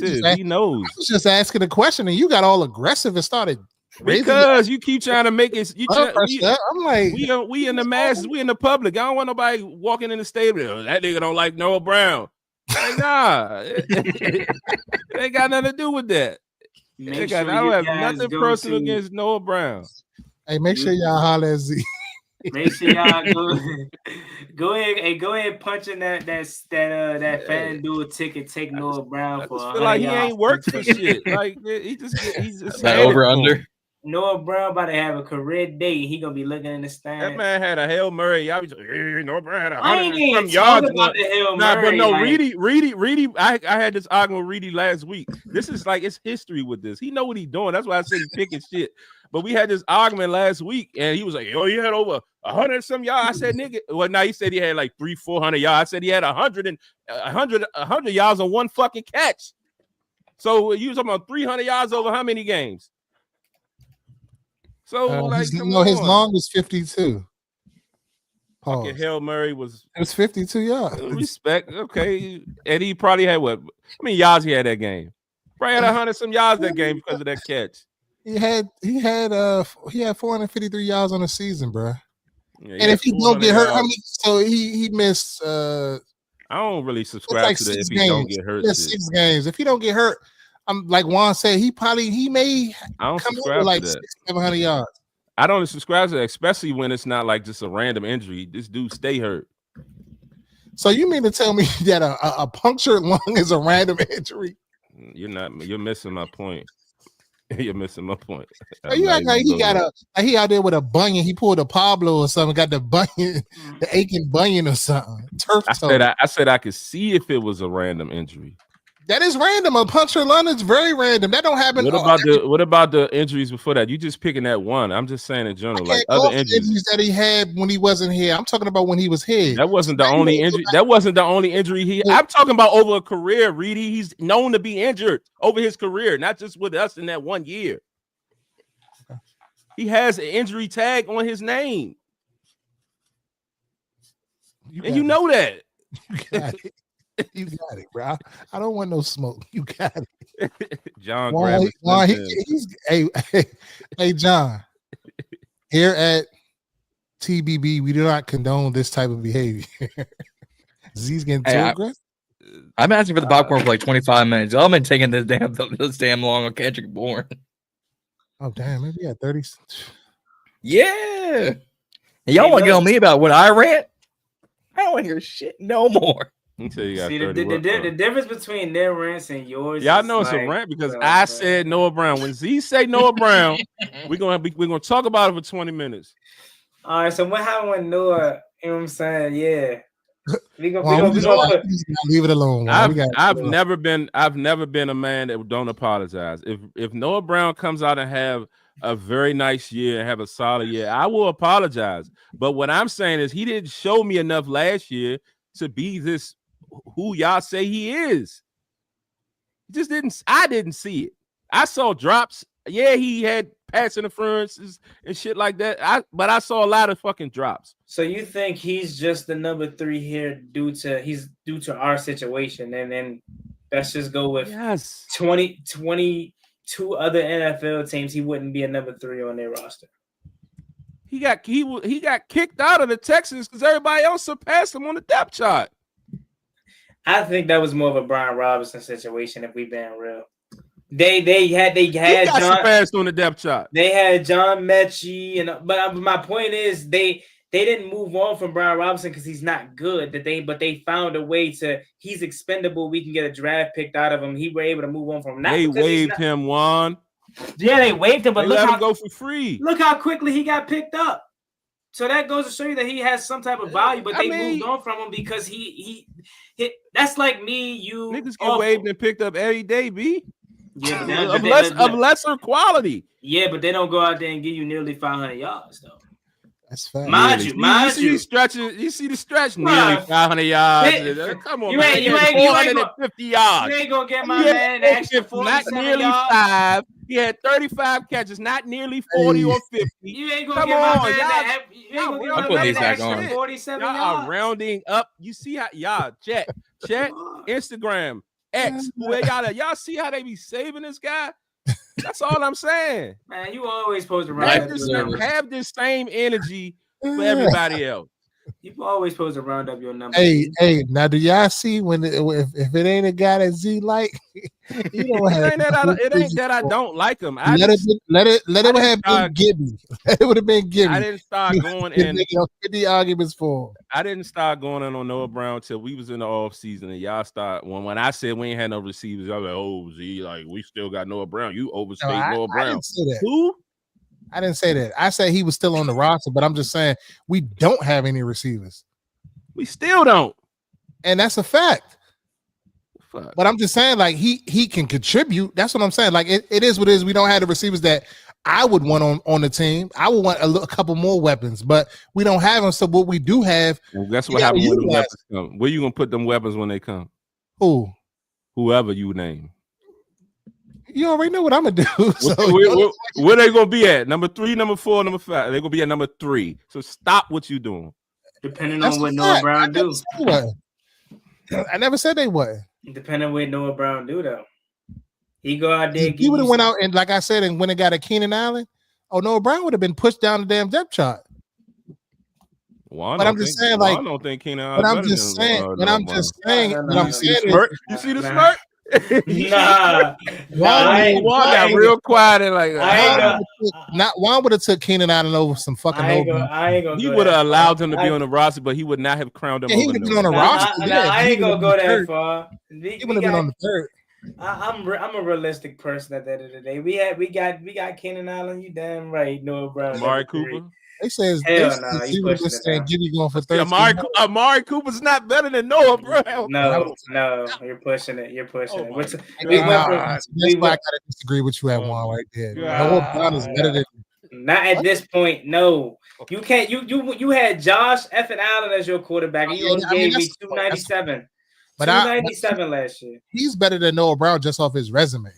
C: said, he knows.
B: I was just asking a question, and you got all aggressive and started.
C: Because you keep trying to make it.
B: I'm like,
C: we in the masses, we in the public. I don't want nobody walking in the stadium. That nigga don't like Noah Brown. Like, nah, it ain't got nothing to do with that. I don't have nothing personal against Noah Brown.
B: Hey, make sure y'all holler at Zee.
A: Make sure y'all go ahead punch in that FanDuel ticket. Take Noah Brown for.
C: I feel like he ain't worked for shit. Like he's just
D: that over under.
A: Noah Brown about to have a career day. He gonna be looking in the stand.
C: That man had a Hail Mary. Y'all be like, Noah Brown had
A: 100 some yards. About the Hail Murray,
C: but no, like... Reedie. I had this argument with Reedie last week. This is like it's history with this. He know what he's doing. That's why I said he picking shit. But we had this argument last week, and he was like, "Oh, he had over 100 some yards." I said, "Nigga." Well, now he said he had like 300-400 yards. I said he had 100 yards on one fucking catch. So you was talking about 300 yards over how many games? So
B: his long was 52.
C: Okay, Hail Mary it was
B: 52 yards.
C: Respect, okay, and he probably had what? How many yards he had that game? Probably had 100-some yards that game because of that catch.
B: He had 453 yards on the season, bro.
C: Yeah,
B: And if he don't get hurt, so he missed.
C: I don't really subscribe
B: like
C: to that if he
B: games.
C: don't get hurt.
B: He 6 games. If he don't get hurt, I'm like Juan said, he may
C: I don't
B: come
C: subscribe
B: in like
C: to that.
B: 700 yards.
C: I don't subscribe to that, especially when it's not like just a random injury. This dude stay hurt.
B: So you mean to tell me that a punctured lung is a random injury?
C: You're missing my point. You're missing my point.
B: You act like he out there with a bunion. He pulled a Pablo or something, got the bunion, the aching bunion or something.
C: I said I could see if it was a random injury.
B: That is random. A punctured lung is very random. That don't happen.
C: What about the injuries before that? You just picking that one. I'm just saying in general, like other injuries
B: that he had when he wasn't here. I'm talking about when he was here.
C: That wasn't the only injury. That wasn't the only injury he. I'm talking about over a career, Reedie. He's known to be injured over his career, not just with us in that 1 year. He has an injury tag on his name, and you know that.
B: You got it, bro. I don't want no smoke. You got it.
C: John,
B: hey, John. Here at TBB, we do not condone this type of behavior. Zee's getting too aggressive.
D: I'm asking for the popcorn for like 25 minutes. I've been taking this damn long on Kendrick Bourne.
B: Oh damn, maybe 30.
D: Yeah. Y'all want to get on me about what I rant? I don't want to hear shit no more.
A: See, the difference between their rants and yours.
C: Yeah, I know it's a rant because I said Noah Brown. When Z say Noah Brown, we're gonna talk about it for 20 minutes.
A: All right, so what happened with Noah? You know what I'm saying? Yeah. We gonna
B: leave it alone.
C: I've never been a man that don't apologize. If Noah Brown comes out and have a very nice year and have a solid year, I will apologize. But what I'm saying is he didn't show me enough last year to be this who y'all say he is. Just didn't. I didn't see it. I saw drops. Yeah, he had pass interferences and shit like that. But I saw a lot of fucking drops.
A: So you think he's just the number 3 here due to our situation, and then let's just go with 22 other NFL teams. He wouldn't be a number 3 on their roster.
C: He got kicked out of the Texans because everybody else surpassed him on the depth chart.
A: I think that was more of a Brian Robinson situation. If we've been real, they had John
C: surpassed on the depth chart.
A: They had John Mechie, but my point is they didn't move on from Brian Robinson because he's not good. But they found a way to. He's expendable. We can get a draft picked out of him. He were able to move on from him.
C: They waived him, Juan.
A: Yeah, they waived him, but
C: look how go for free.
A: Look how quickly he got picked up. So that goes to show you that he has some type of value, but they moved on from him because he that's like me, you
C: niggas get waived and picked up every day, B.
A: Yeah,
C: of lesser quality.
A: Yeah, but they don't go out there and give you nearly 500 yards though.
B: That's fine.
A: Mind you.
C: You see the stretch nearly 500 yards. Come on,
A: you ain't
C: 450 yards.
A: You ain't gonna get my man extra 47
C: not nearly
A: yards.
C: 5. He had 35 catches, not nearly 40 or 50.
A: You ain't gonna get my man that. You ain't gonna get my man extra 47 yards.
C: Y'all are rounding up. You see how y'all check Instagram, X, where y'all see how they be saving this guy? That's all I'm saying.
A: Man, you always supposed to
C: have this same energy for everybody else.
A: You always supposed to round up your numbers.
B: Hey, now do y'all see when if it ain't a guy that Z like, you don't have
C: it ain't that I don't like him.
B: Let it have been Gibby. It would have been Gibby.
C: I didn't start going in
B: 50 arguments for.
C: I didn't start going in on Noah Brown till we was in the off season, and y'all start when I said we ain't had no receivers. I was like, oh Z, like we still got Noah Brown. You overstayed Noah Brown.
B: I didn't say that.
C: Who?
B: I didn't say that. I said he was still on the roster, but I'm just saying we don't have any receivers.
C: We still don't.
B: And that's a fact. Fuck. But I'm just saying, like, he can contribute. That's what I'm saying. Like, it is what it is. We don't have the receivers that I would want on the team. I would want a couple more weapons, but we don't have them. So what we do have.
C: Well, that's what happens when the weapons come. Where you going to put them weapons when they come?
B: Who?
C: Whoever you name.
B: You already know what I'm gonna do.
C: Where they gonna be at? Number 3, number 4, number 5. They're gonna be at number 3. So stop what you doing.
A: Depending on what Noah Brown do.
B: I never said they would.
A: Depending on what Noah Brown do though. He go out there.
B: If he would have went out and, like I said, and when it got a Keenan Allen, Noah Brown would have been pushed down the damn depth chart.
C: Well,
B: but I'm just saying, like,
C: I don't think Keenan
B: but
C: Allen.
B: I'm just saying, what I'm just saying,
C: you see the smirk?
A: Juan
C: got real quiet and like
B: Juan would have took Keenan Allen over some fucking.
C: He would have allowed him to be on the roster, but he would not have crowned him.
B: He would have been on the roster.
A: I ain't gonna go that far.
B: He would have been on the third.
A: I'm a realistic person at the end of the day. We got Keenan Allen. You damn right, Noah Brown,
C: Amari Cooper.
B: They says
A: you
B: going for 30.
C: Amari Cooper's not better than Noah Brown.
A: No, you're pushing it. That's why
B: I gotta disagree with you at one right there. Noah Brown is better than.
A: Not at this point, no. You can't. You had Josh Effin Allen as your quarterback. And you only gave me 297. But 297 last year.
B: He's better than Noah Brown just off his resume.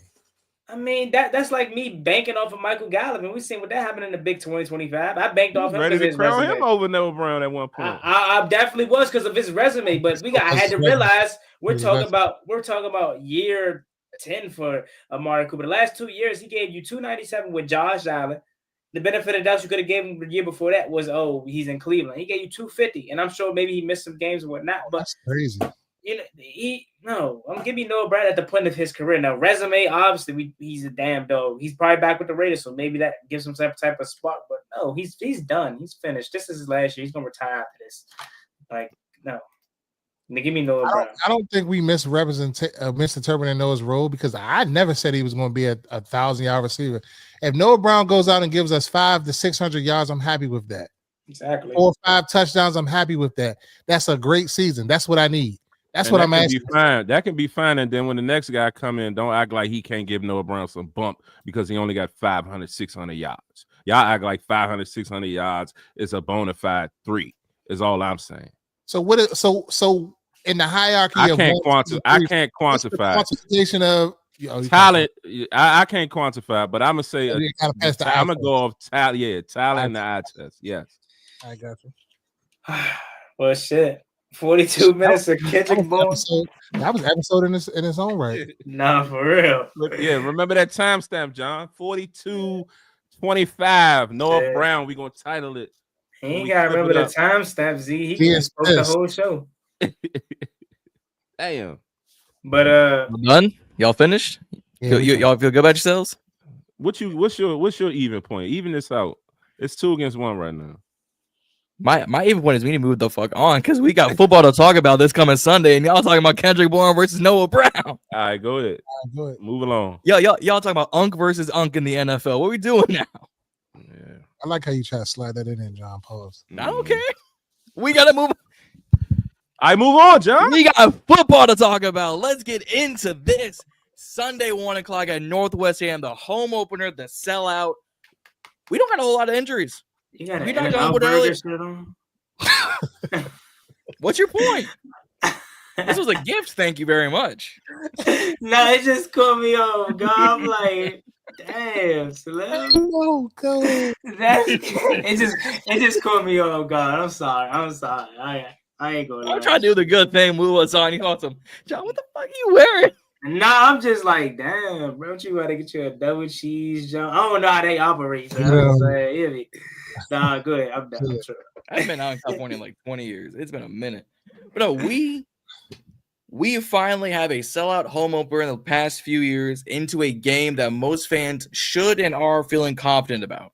A: I mean, that's like me banking off of Michael Gallup, and we seen what that happened in the big 2025. I banked off him
C: ready
A: because
C: to crown him over Noah Brown at one point.
A: I definitely was because of his resume, but I had to realize we're talking about year 10 for Amari Cooper. The last 2 years, he gave you 297 with Josh Allen. The benefit of doubt you could have gave him the year before that was, he's in Cleveland. He gave you 250, and I'm sure maybe he missed some games and whatnot. But
B: that's crazy.
A: I'm giving Noah Brown at the point of his career. Now, resume, obviously, he's a damn dog. He's probably back with the Raiders, so maybe that gives him some type of spark. But no, he's done. He's finished. This is his last year. He's gonna retire after this. Like, no. Now, give me Noah Brown.
B: I don't think we misinterpreting Noah's role because I never said he was going to be a 1,000-yard receiver. If Noah Brown goes out and gives us 500 to 600 yards, I'm happy with that.
A: Exactly.
B: 4 or 5 touchdowns, I'm happy with that. That's a great season. That's what I need. That's what I'm asking.
C: That can be fine. And then when the next guy come in, don't act like he can't give Noah Brown some bump because he only got 500, 600 yards. Y'all act like 500, 600 yards is a bona fide 3 is all I'm saying.
B: So so in the hierarchy
C: I can't quantify.
B: Quantification of
C: talent. I can't quantify, but I'm going to say I'm going to go off talent. Yeah, talent and the eye test. Yes.
B: I got you.
A: Well, shit. 42 minutes of Kendrick Bourne.
B: That was episode in its own right.
A: Nah, for real.
C: Yeah, remember that timestamp, John. 42:25. Noah Brown. We're gonna title it.
A: He ain't gotta remember the timestamp, Z. He can post the whole show.
C: Damn.
A: But
D: we're done. Y'all finished?
B: Yeah,
D: y'all feel good about yourselves?
C: What's your even point? Even this out. It's 2 against 1 right now.
D: My even point is we need to move the fuck on because we got football to talk about this coming Sunday, and y'all talking about Kendrick Bourne versus Noah Brown.
C: All right, go ahead. Move along.
D: Y'all talking about Unk versus Unk in the NFL. What are we doing now?
C: Yeah.
B: I like how you try to slide that in, John. Pause.
D: I don't care. We gotta move.
C: I move on, John.
D: We got football to talk about. Let's get into this. Sunday, 1 o'clock at Northwest AM, the home opener, the sellout. We don't got a whole lot of injuries.
A: You got
D: we talked about earlier. What's your point? This was a gift. Thank you very much.
A: No, it just caught me off. God, I'm like, damn, Slim.
B: No, go ahead.
A: It just caught me off. God, I'm sorry. I ain't going.
D: I'm trying to do the good thing. Move us on. You awesome, John. What the fuck are you wearing?
A: Nah, I'm just like, damn, bro. Don't you gotta get you a double cheese, John? I don't know how they operate. So I'm saying, nah, go ahead. I'm done. I'm sure.
D: I've been out in California in like 20 years. It's been a minute. But no, we finally have a sellout home opener in the past few years into a game that most fans should and are feeling confident about.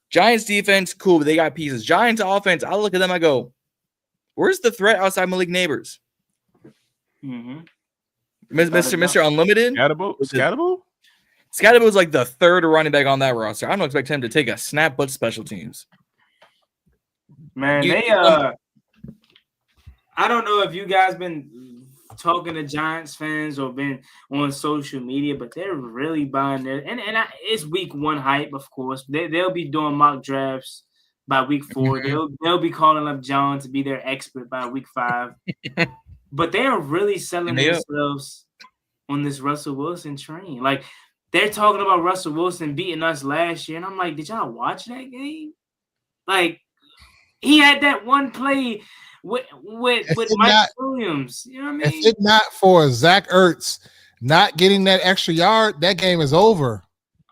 D: Giants defense, cool, but they got pieces. Giants offense, I look at them, I go, where's the threat outside Malik Neighbors?
A: Mm-hmm.
D: Mr. Unlimited?
C: Scatterable?
D: Scatterable was like the third running back on that roster. I don't expect him to take a snap but special teams.
A: Man, I don't know if you guys been talking to Giants fans or been on social media, but they're really buying it. And it's week 1 hype, of course. They'll be doing mock drafts by week 4. They'll be calling up John to be their expert by week 5. But they are really selling themselves on this Russell Wilson train. Like, they're talking about Russell Wilson beating us last year, and I'm like, did y'all watch that game? Like, he had that one play with Mike Williams. You know what I mean?
B: If it's not for Zach Ertz not getting that extra yard, that game is over.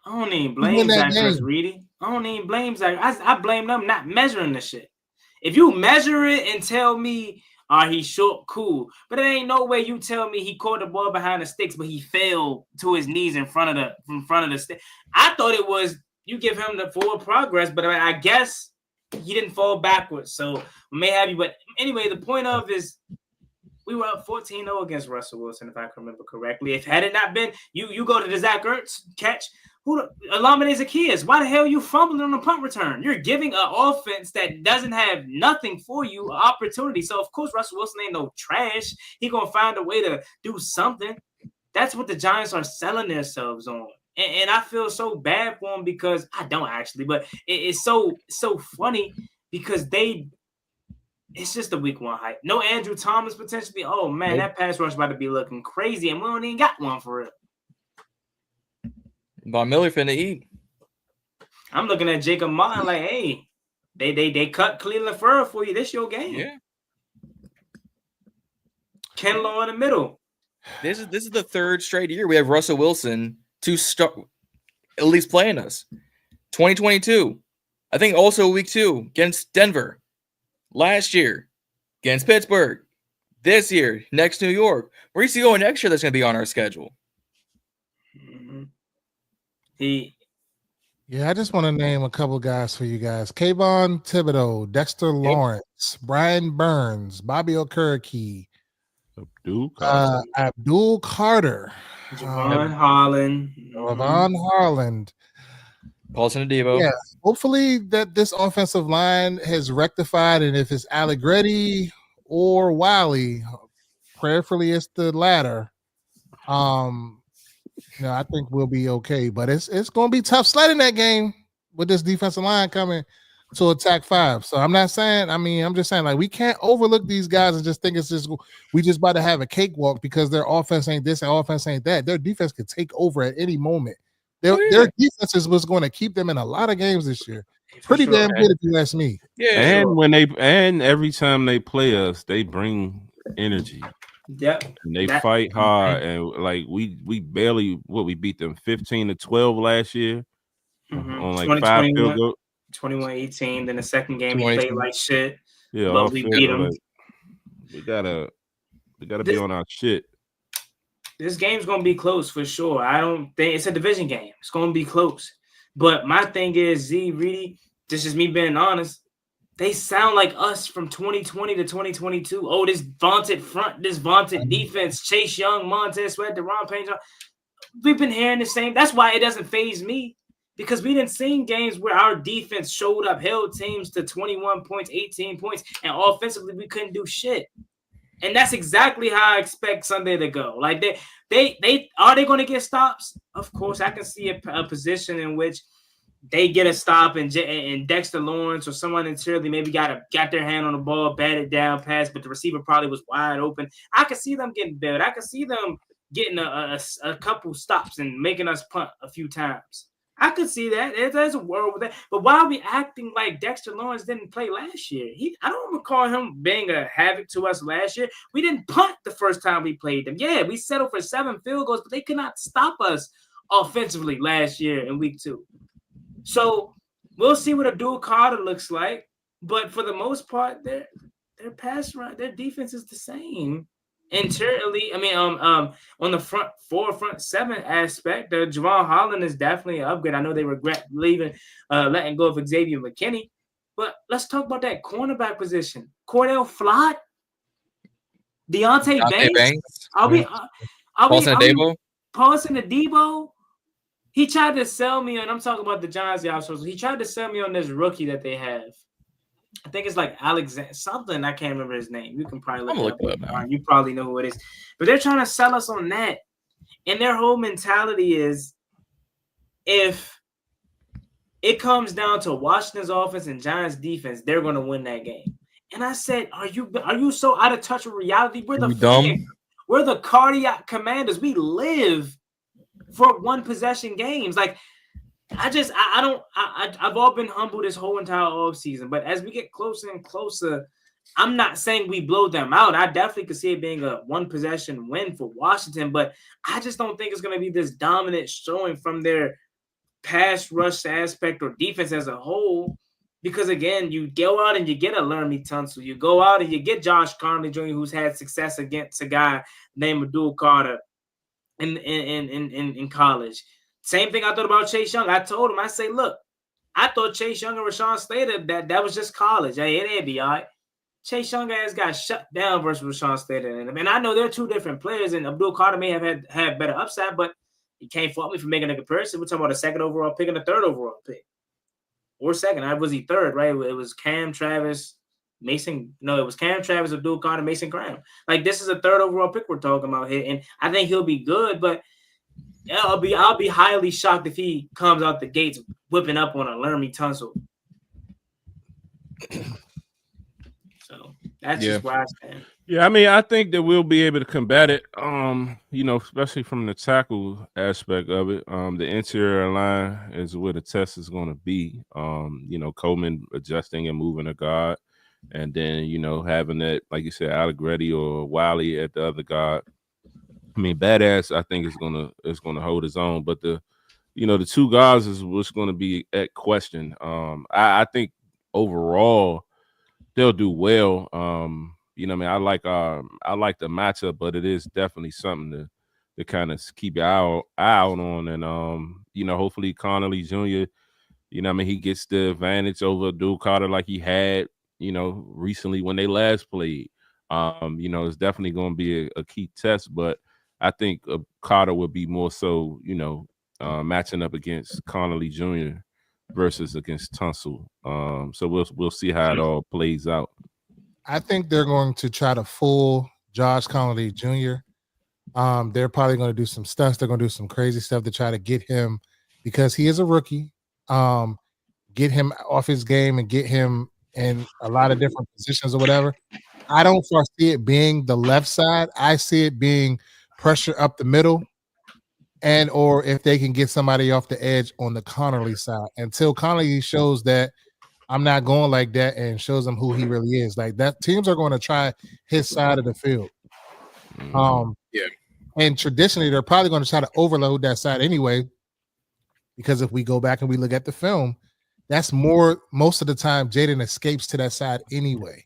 A: I don't even blame
B: that
A: Zach versus
B: game.
A: Reedie. I don't even blame Zach. I blame them not measuring the shit. If you measure it and tell me, he's short, cool. But there ain't no way you tell me he caught the ball behind the sticks, but he fell to his knees in front of the stick. I thought it was you give him the forward progress, but I guess he didn't fall backwards. So may have you. But anyway, the point of is we were up 14-0 against Russell Wilson, if I can remember correctly. If had it not been, you go to the Zach Ertz catch, who eliminates Zacchaeus. Why the hell are you fumbling on the punt return? You're giving an offense that doesn't have nothing for you an opportunity. So, of course, Russell Wilson ain't no trash. He going to find a way to do something. That's what the Giants are selling themselves on. And I feel so bad for them because I don't actually, but it's so funny because it's just a week one hype. No Andrew Thomas potentially. Oh, man, that pass rush about to be looking crazy, and we don't even got one for it.
D: Von Miller finna eat.
A: I'm looking at Jacob Martin like, hey, they cut Cleveland Furrow for you. This your game.
D: Yeah.
A: Ken Law in the middle.
D: This is the third straight year we have Russell Wilson to start at least playing us. 2022. I think also week 2 against Denver. Last year against Pittsburgh. This year, next New York. Where's he going next year that's going to be on our schedule?
B: Yeah, I just want to name a couple guys for you guys. Kayvon Thibodeau, Dexter Lawrence, Brian Burns, Bobby Okereke, Abdul Carter,
A: Javon Holland,
D: Paulson Adebo.
B: Yeah, hopefully that this offensive line has rectified, and if it's Allegretti or Wiley, prayerfully it's the latter. I think we'll be okay, but it's going to be tough sledding that game with this defensive line coming to attack 5. So I'm just saying, like, we can't overlook these guys and just think we just about to have a cakewalk because their offense ain't this and offense ain't that. Their defense could take over at any moment. Their defense is what's going to keep them in a lot of games this year. Pretty damn good if you ask me.
D: Yeah,
C: and every time they play us, they bring energy.
A: Yep.
C: And they fight hard, and like we barely we beat them 15-12 last year on like 5 field goals.
A: 21-18. Then the second game we played like shit.
C: Yeah,
A: but we beat them.
C: We gotta be on our shit.
A: This game's gonna be close for sure. I don't think it's a division game. It's gonna be close. But my thing is, Zee, Reedie, this is me being honest. They sound like us from 2020 to 2022. Oh, this vaunted front, this vaunted defense, Chase Young, Montez Sweat, Deron Payne. We've been hearing the same. That's why it doesn't faze me, because we didn't see games where our defense showed up, held teams to 21 points, 18 points, and offensively we couldn't do shit. And that's exactly how I expect Sunday to go. Like they are they going to get stops? Of course, I can see a position in which they get a stop and Dexter Lawrence or someone interiorly maybe got their hand on the ball, batted down, pass, but the receiver probably was wide open. I could see them getting bailed. I could see them getting a couple stops and making us punt a few times. I could see that. There's a world with that. But why are we acting like Dexter Lawrence didn't play last year? I don't recall him being a havoc to us last year. We didn't punt the first time we played them. Yeah, we settled for 7 field goals, but they could not stop us offensively last year in week 2. So we'll see what Abdul Carter looks like. But for the most part, their pass run, their defense is the same. Interiorly, on the front 7 aspect, the Javon Holland is definitely an upgrade. I know they regret letting go of Xavier McKinney, but let's talk about that cornerback position. Cordell Flott, Deontay Banks. Paulson Adebo. He tried to sell me, and I'm talking about the Giants. He tried to sell me on this rookie that they have. I think it's like Alexander something. I can't remember his name. You can probably look it up. You probably know who it is. But they're trying to sell us on that. And their whole mentality is if it comes down to Washington's offense and Giants defense, they're going to win that game. And I said, are you so out of touch with reality? We're the cardiac commanders. We live for one possession games. Like, I've all been humble this whole entire offseason, but as we get closer and closer, I'm not saying we blow them out. I definitely could see it being a one possession win for Washington, but I just don't think it's going to be this dominant showing from their pass rush aspect or defense as a whole. Because again, you go out and you get a Laramie Tunsil. You go out and you get Josh Conley Jr., who's had success against a guy named Abdul Carter in college. Same thing I thought about Chase Young. I told him, I say, look, I thought Chase Young and Rashawn Slater, that was just college. Hey, it'd be all right. Chase Young ass got shut down versus Rashawn Slater. And I know they're two different players, and Abdul Carter may have had better upside, but you can't fault me for making a comparison. We're talking about a second overall pick and a third overall pick. Or second. I was he third, right? It was Cam Travis, Mason. No, it was Cam Travis, Abdul Carter, Mason Graham. Like, this is a third overall pick we're talking about here. And I think he'll be good, but I'll be highly shocked if he comes out the gates whipping up on a Laramie Tunsil. So that's just where I stand.
C: Yeah, I mean, I think that we'll be able to combat it, especially from the tackle aspect of it. The interior line is where the test is going to be. Coleman adjusting and moving a guard, and then, having that, like you said, Allegretti or Wiley at the other guard. I mean, Badass, I think is gonna hold his own, but the two guards is what's going to be at question. I think overall they'll do well. I like the matchup, but it is definitely something to kind of keep your eye out on, and hopefully Connolly Jr. He gets the advantage over Abdul Carter like he had recently when they last played. It's definitely going to be a key test, but I think Carter would be more so matching up against Connolly Jr. versus against Tunsil. So we'll see how it all plays out.
B: I think they're going to try to fool Josh Connolly Jr. They're probably going to do some stunts. They're going to do some crazy stuff to try to get him, because he is a rookie, get him off his game and get him in a lot of different positions or whatever. I don't foresee it being the left side. I see it being pressure up the middle, and or if they can get somebody off the edge on the Connolly side, until Connolly shows that I'm not going like that and shows them who he really is. Like that, teams are going to try his side of the field. And traditionally they're probably going to try to overload that side anyway, because if we go back and we look at the film, that's most of the time Jaden escapes to that side anyway.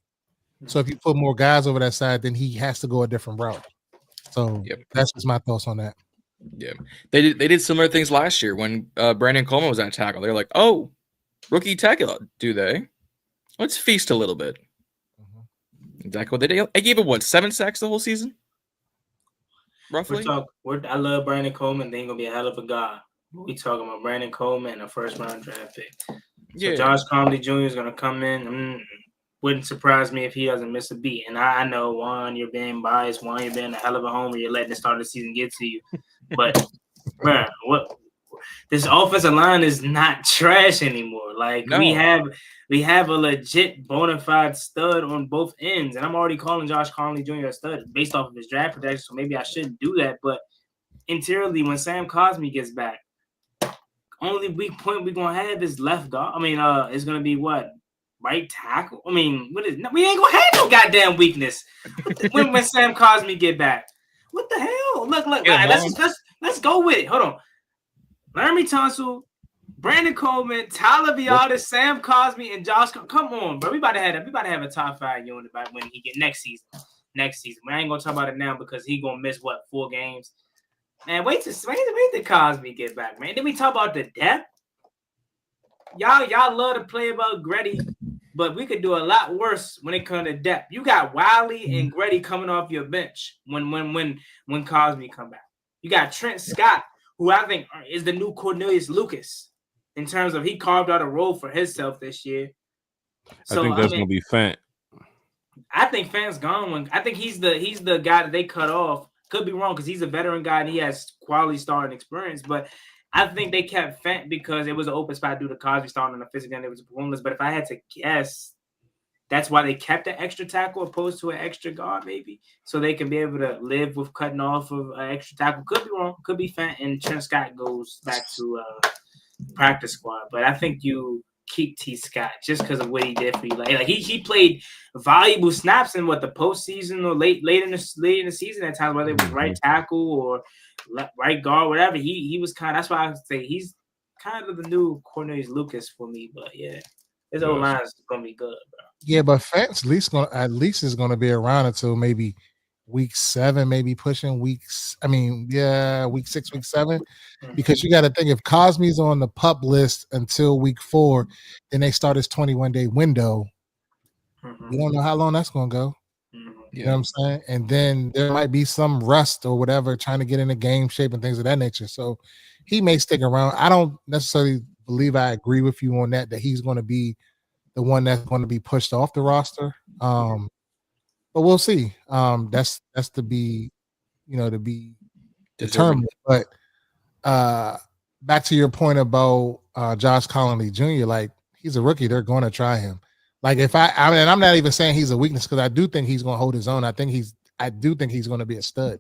B: So if you put more guys over that side, then he has to go a different route. So that's just my thoughts on that.
D: Yeah, they did similar things last year when Brandon Coleman was at tackle. They're like, oh, rookie tackle, do they? Let's feast a little bit. Exactly what they did. I gave it 7 sacks the whole season, roughly.
A: I love Brandon Coleman. They ain't gonna be a hell of a guy. We talking about Brandon Coleman and a first-round draft pick. So Josh Conley Jr. is gonna come in. Wouldn't surprise me if he doesn't miss a beat. And I know, Juan, you're being biased. Juan, you're being a hell of a homer. You're letting the start of the season get to you. But, man, this offensive line is not trash anymore. Like, no. we have a legit bona fide stud on both ends. And I'm already calling Josh Conley Jr. a stud based off of his draft protection, so maybe I shouldn't do that. But interiorly, when Sam Cosmi gets back, only weak point we're going to have is left guard. I mean, it's going to be what? Right tackle? I mean, we ain't gonna have no goddamn weakness when Sam Cosmi get back. What the hell? Look. Let's go with it. Hold on. Laramie Tunsil, Brandon Coleman, Tyler Viotis, Sam Cosmi, and Josh. Come on, bro. We about to have a top 5 unit by when he get next season. We ain't gonna talk about it now because he gonna miss 4 games. Man, wait till Cosmi get back, man. Then we talk about the depth. Y'all love to play about Gretty, but we could do a lot worse when it comes to depth. You got Wiley and Gretty coming off your bench when Cosmi come back. You got Trent Scott, who I think is the new Cornelius Lucas in terms of he carved out a role for himself this year. So,
C: I think that's gonna be Fant.
A: I think Fant's gone. I think he's the guy that they cut off. Could be wrong because he's a veteran guy and he has quality starting experience, but I think they kept Fant because it was an open spot due to Cosby starting on the physical and it was performance. But if I had to guess, that's why they kept an extra tackle opposed to an extra guard, maybe, so they can be able to live with cutting off of an extra tackle. Could be wrong. Could be Fant and Trent Scott goes back to practice squad. But I think you keep T. Scott just because of what he did for you. Like he played valuable snaps in the postseason or late in the season at times, whether it was right tackle or right guard, whatever. He was kind of, that's why I say he's kind of the new Cornelius Lucas for me. But yeah, his old line is gonna be good, bro.
B: Yeah, but Fantz at least is gonna be around until maybe week 7, maybe pushing weeks. I mean, yeah, week 6, week 7, because you got to think if Cosme's on the PUP list until week 4, then they start his 21-day window. You don't know how long that's going to go. You know what I'm saying? And then there might be some rust or whatever trying to get into game shape and things of that nature. So he may stick around. I don't necessarily believe I agree with you on that he's going to be the one that's going to be pushed off the roster. But we'll see. That's to be, to be determined. But back to your point about Josh Conley Jr., like he's a rookie, they're going to try him. Like if I mean, I'm not even saying he's a weakness because I do think he's going to hold his own. I do think he's going to be a stud.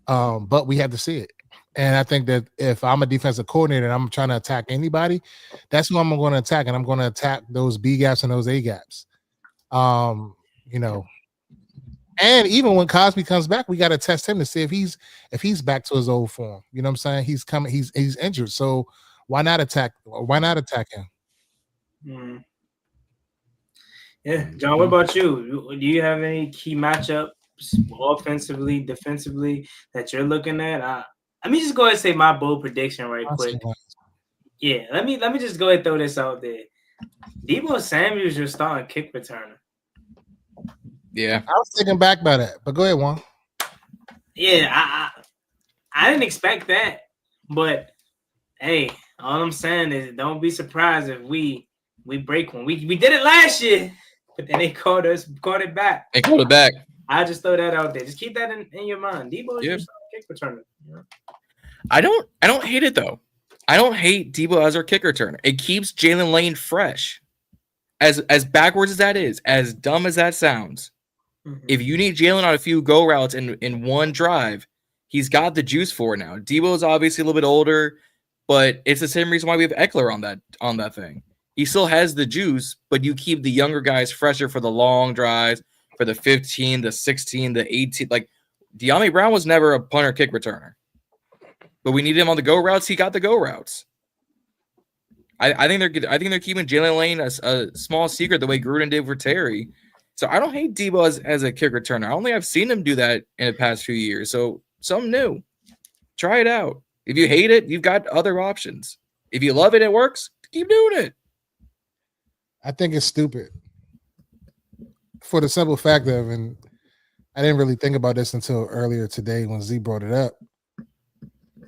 B: But we have to see it. And I think that if I'm a defensive coordinator and I'm trying to attack anybody, that's who I'm going to attack, and I'm going to attack those B gaps and those A gaps. And even when Cosme comes back, we got to test him to see if he's back to his old form. You know what I'm saying? He's coming. He's injured, so why not attack him?
A: Yeah, John. What about you? Do you have any key matchups, offensively, defensively, that you're looking at? Let me just go ahead and say my bold prediction right quick. Yeah, let me just go ahead and throw this out there. Deebo Samuel's your starting kick returner.
D: Yeah,
B: I was taken back by that, but go ahead, Juan.
A: Yeah, I didn't expect that, but hey, all I'm saying is don't be surprised if we break one. We did it last year, but then they called it back.
D: They called it back.
A: I just throw that out there. Just keep that in your mind. Deebo is your kick returner. Yeah.
D: I don't hate it though. I don't hate Deebo as our kick returner. It keeps Jalen Lane fresh. As backwards as that is, as dumb as that sounds. If you need Jalen on a few go routes in one drive, he's got the juice for it now. Deebo is obviously a little bit older, but it's the same reason why we have Eckler on that thing. He still has the juice, but you keep the younger guys fresher for the long drives, for the 15, the 16, the 18. Like De'Ami Brown was never a punter kick returner, but we needed him on the go routes. He got the go routes. I think they're keeping Jalen Lane a small secret the way Gruden did for Terry. So I don't hate Deebo as a kick returner. I don't think I've seen him do that in the past few years. So something new. Try it out. If you hate it, you've got other options. If you love it, it works. Keep doing it.
B: I think it's stupid for the simple fact of, and I didn't really think about this until earlier today when Z brought it up.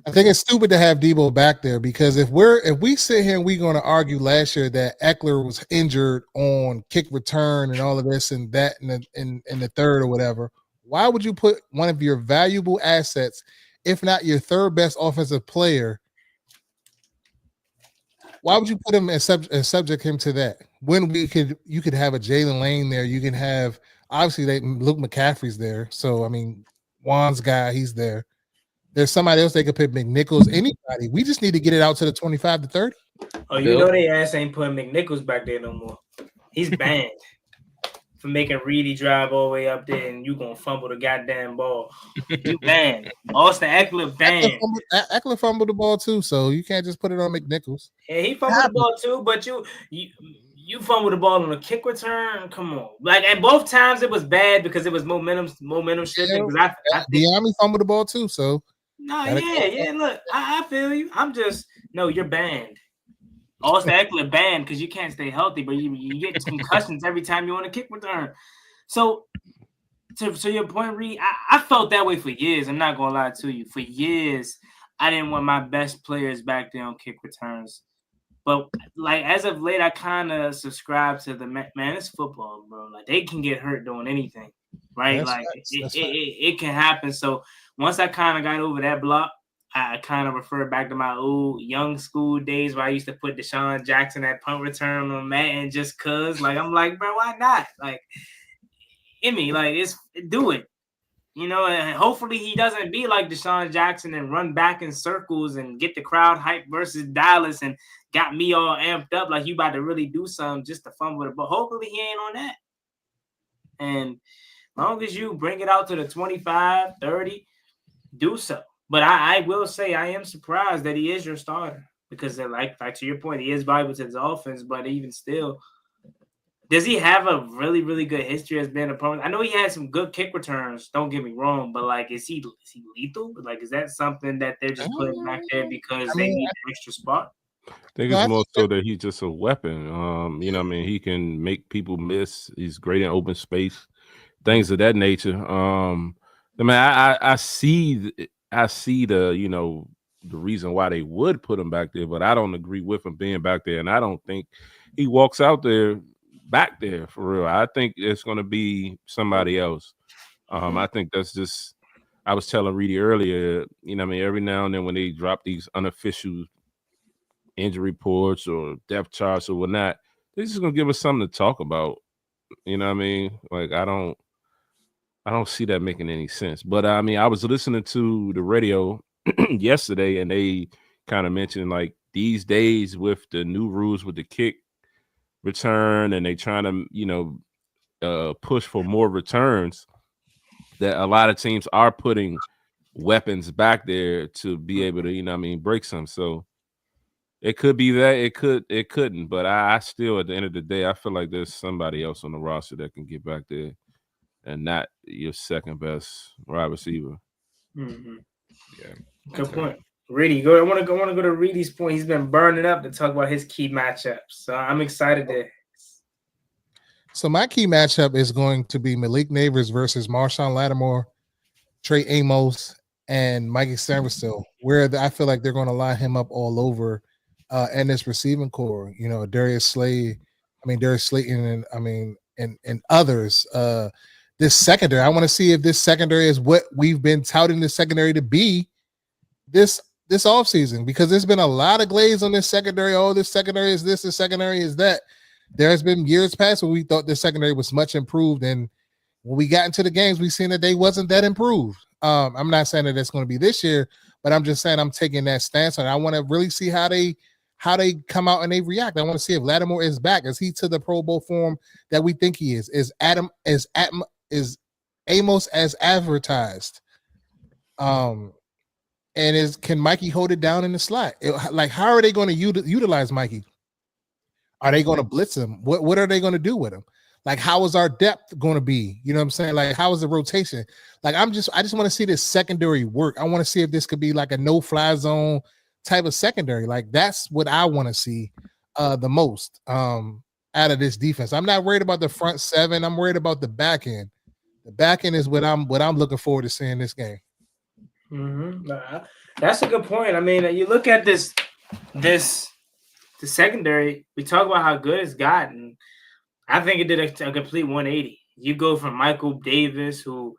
B: I think it's stupid to have Deebo back there because if we sit here and we're going to argue last year that Eckler was injured on kick return and all of this and that in the third or whatever, why would you put one of your valuable assets, if not your third best offensive player, why would you put him and subject him to that when you could have a Jalen Lane there? You can have obviously Luke McCaffrey's there, so I mean Juan's guy, he's there. There's somebody else they could pick, McNichols, anybody. We just need to get it out to the 25 to 30.
A: Oh, you know they ass ain't putting McNichols back there no more. He's banned for making Reedie drive all the way up there and you gonna fumble the goddamn ball. You banned. Austin Eckler banned.
B: Eckler fumbled the ball too, so you can't just put it on McNichols.
A: Yeah, he fumbled the ball too, but you fumbled the ball on a kick return. Come on, like at both times it was bad because it was momentum shifting.
B: Yeah, De'Ami fumbled the ball too, so.
A: No, yeah. Look, I feel you. You're banned. Austin Eckler banned because you can't stay healthy, but you get concussions every time you want a kick return. So, to your point, Reed, I felt that way for years. I'm not gonna lie to you. For years, I didn't want my best players back there on kick returns. But like as of late, I kind of subscribe to the man. It's football, bro. Like they can get hurt doing anything, right? It can happen. So. Once I kind of got over that block, I kind of referred back to my old young school days where I used to put Deshaun Jackson at punt return on Madden just cause. Like I'm like, bro, why not? Like, do it. You know, and hopefully he doesn't be like Deshaun Jackson and run back in circles and get the crowd hyped versus Dallas and got me all amped up like you about to really do something just to fumble it. But hopefully he ain't on that. And as long as you bring it out to the 25, 30, do so. But I will say I am surprised that he is your starter because, like to your point, he is valuable to his offense. But even still, does he have a really, really good history as being a opponent? I know he had some good kick returns. Don't get me wrong, but like, is he lethal? Like, is that something that they're just putting back there because they need an extra spot?
C: I think it's more so that he's just a weapon. You know what I mean? He can make people miss. He's great in open space, things of that nature. I mean, I see the, you know, the reason why they would put him back there, but I don't agree with him being back there. And I don't think he walks out there back there for real. I think it's going to be somebody else. I think that's just, I was telling Reedie earlier, you know what I mean? Every now and then when they drop these unofficial injury reports or depth charts or whatnot, they're just going to give us something to talk about. You know what I mean? Like, I don't see that making any sense. But I mean, I was listening to the radio yesterday and they kind of mentioned like these days with the new rules with the kick return and they trying to, you know, push for more returns, that a lot of teams are putting weapons back there to be able to, you know what I mean, break some. So it could be that, it couldn't, but I still, at the end of the day, I feel like there's somebody else on the roster that can get back there and not your second best wide receiver.
A: Mm-hmm.
D: Yeah,
A: good point. Reedie, I want to go to Reedie's point. He's been burning up to talk about his key matchups, so I'm excited to.
B: So my key matchup is going to be Malik Neighbors versus Marshawn Lattimore, Trey Amos, and Mikey Samuelson, where I feel like they're going to line him up all over, and this receiving core. You know, Darius Slayton, and others. This secondary, I want to see if this secondary is what we've been touting the secondary to be this offseason, because there's been a lot of glaze on this secondary. Oh, this secondary is this, this secondary is that. There has been years past where we thought the secondary was much improved, and when we got into the games, we've seen that they wasn't that improved. I'm not saying that it's going to be this year, but I'm just saying I'm taking that stance on it. I want to really see how they come out and they react. I want to see if Lattimore is back. Is he to the Pro Bowl form that we think he is? Is Amos as advertised? And can Mikey hold it down in the slot? Like, how are they going to utilize Mikey? Are they going to blitz him? What are they going to do with him? Like, how is our depth going to be? You know what I'm saying? Like, how is the rotation? Like, I just want to see this secondary work. I want to see if this could be like a no-fly zone type of secondary. Like, that's what I want to see the most out of this defense. I'm not worried about the front seven. I'm worried about the back end. The back end is what I'm looking forward to seeing this game.
A: Mm-hmm. That's a good point. I mean, you look at the secondary, we talk about how good it's gotten. I think it did a complete 180. You go from Michael Davis, who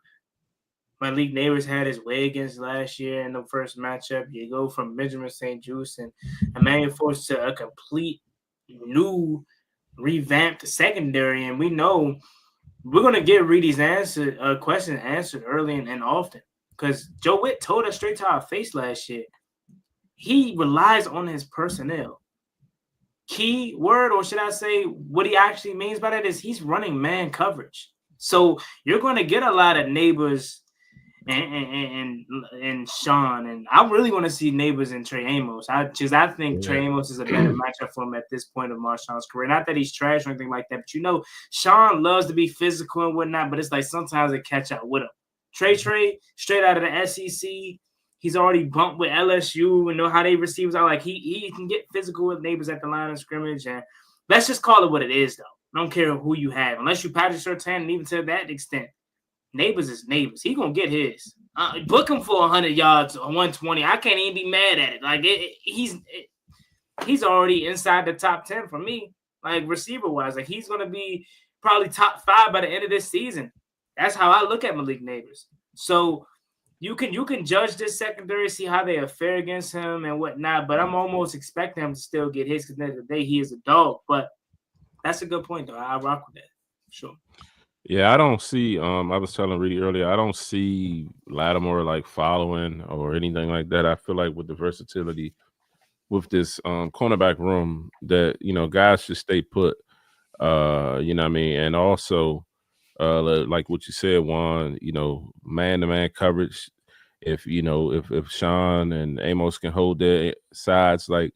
A: Malik Neighbors had his way against last year in the first matchup. You go from Benjamin St-Juste and Emmanuel Force to a complete new revamped secondary. And we know we're going to get Reedie's question answered early and often, because Joe Witt told us straight to our face last year, he relies on his personnel. Key word, or should I say what he actually means by that, is he's running man coverage. So you're going to get a lot of Neighbors and Sean, and I really want to see Neighbors and Trey Amos. I think Trey Amos is a better matchup for him at this point of Marshawn's career. Not that he's trash or anything like that, but you know, Sean loves to be physical and whatnot, but it's like sometimes they catch up with him. Trey, straight out of the SEC. He's already bumped with LSU and know how they receivers are. Like, he can get physical with Neighbors at the line of scrimmage. And let's just call it what it is, though. I don't care who you have. Unless you Patrick Surtain, and even to that extent, Neighbors is Neighbors. He going to get his. Book him for 100 yards or 120. I can't even be mad at it. Like, he's already inside the top 10 for me, like, receiver-wise. Like, he's going to be probably top 5 by the end of this season. That's how I look at Malik Neighbors. So, you can judge this secondary, see how they fare against him and whatnot, but I'm almost expecting him to still get his, because at the end of the day, he is a dog. But that's a good point, though. I rock with that. Sure.
C: Yeah, I don't see. I was telling Reedie earlier, I don't see Lattimore like following or anything like that. I feel like with the versatility with this cornerback room, that guys should stay put. You know what I mean, and also like what you said, Juan. Man-to-man coverage. If Sean and Amos can hold their sides like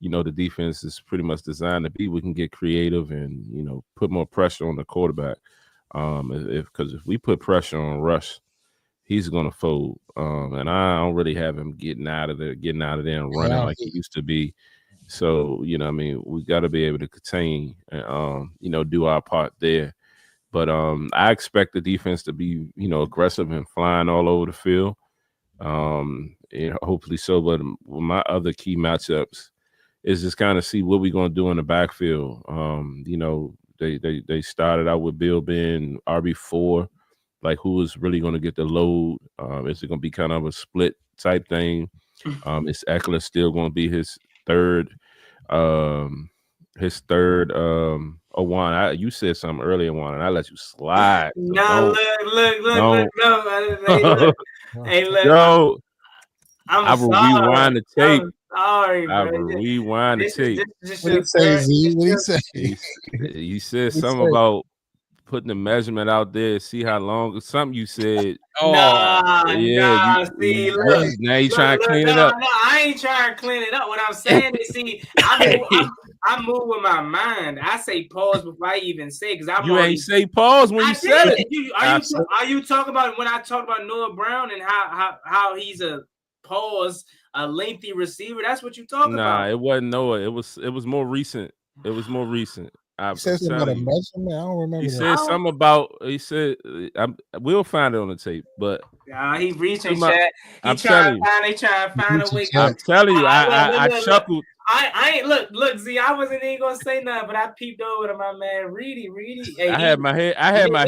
C: the defense is pretty much designed to be, we can get creative and put more pressure on the quarterback. Because if we put pressure on Rush, he's gonna fold. And I don't really have him getting out of there and running like he used to be. So I mean, we got to be able to contain and do our part there. But I expect the defense to be aggressive and flying all over the field. Hopefully so. But my other key matchups is just kind of see what we're gonna do in the backfield. They started out with Bill being RB4, like who is really going to get the load? Is it going to be kind of a split type thing? Is Eckler still going to be his third? Juan, you said something earlier, Juan, and I let you slide. So
A: no, look, no. Hey, look.
C: Yo,
A: I
C: will rewind the tape.
A: Sorry,
C: I
A: bro.
C: will rewind the tape.
B: What did he say, Zee? What did he say?
C: You said something about putting the measurement out there, see how long. Something you said.
A: Nah. See, look.
C: Now you trying to clean it up.
A: No, I ain't trying to clean it up. What I'm saying is, see, I move with my mind. I say pause before I even say, because
C: you ain't say pause when you said it.
A: Are you talking about when I talk about Noah Brown and how he's a lengthy receiver? That's what you talking about.
C: Nah, it wasn't Noah. It was more recent. It was more recent.
B: He said something about a measurement. I don't remember.
C: He said something about. He said, "We'll find it on the tape." But
A: he reaching chat. They trying to find a way.
C: I'm telling you, I chuckled.
A: I ain't look, Z. I wasn't even gonna say nothing, but I peeped over to my man Reedie. Hey,
C: I had my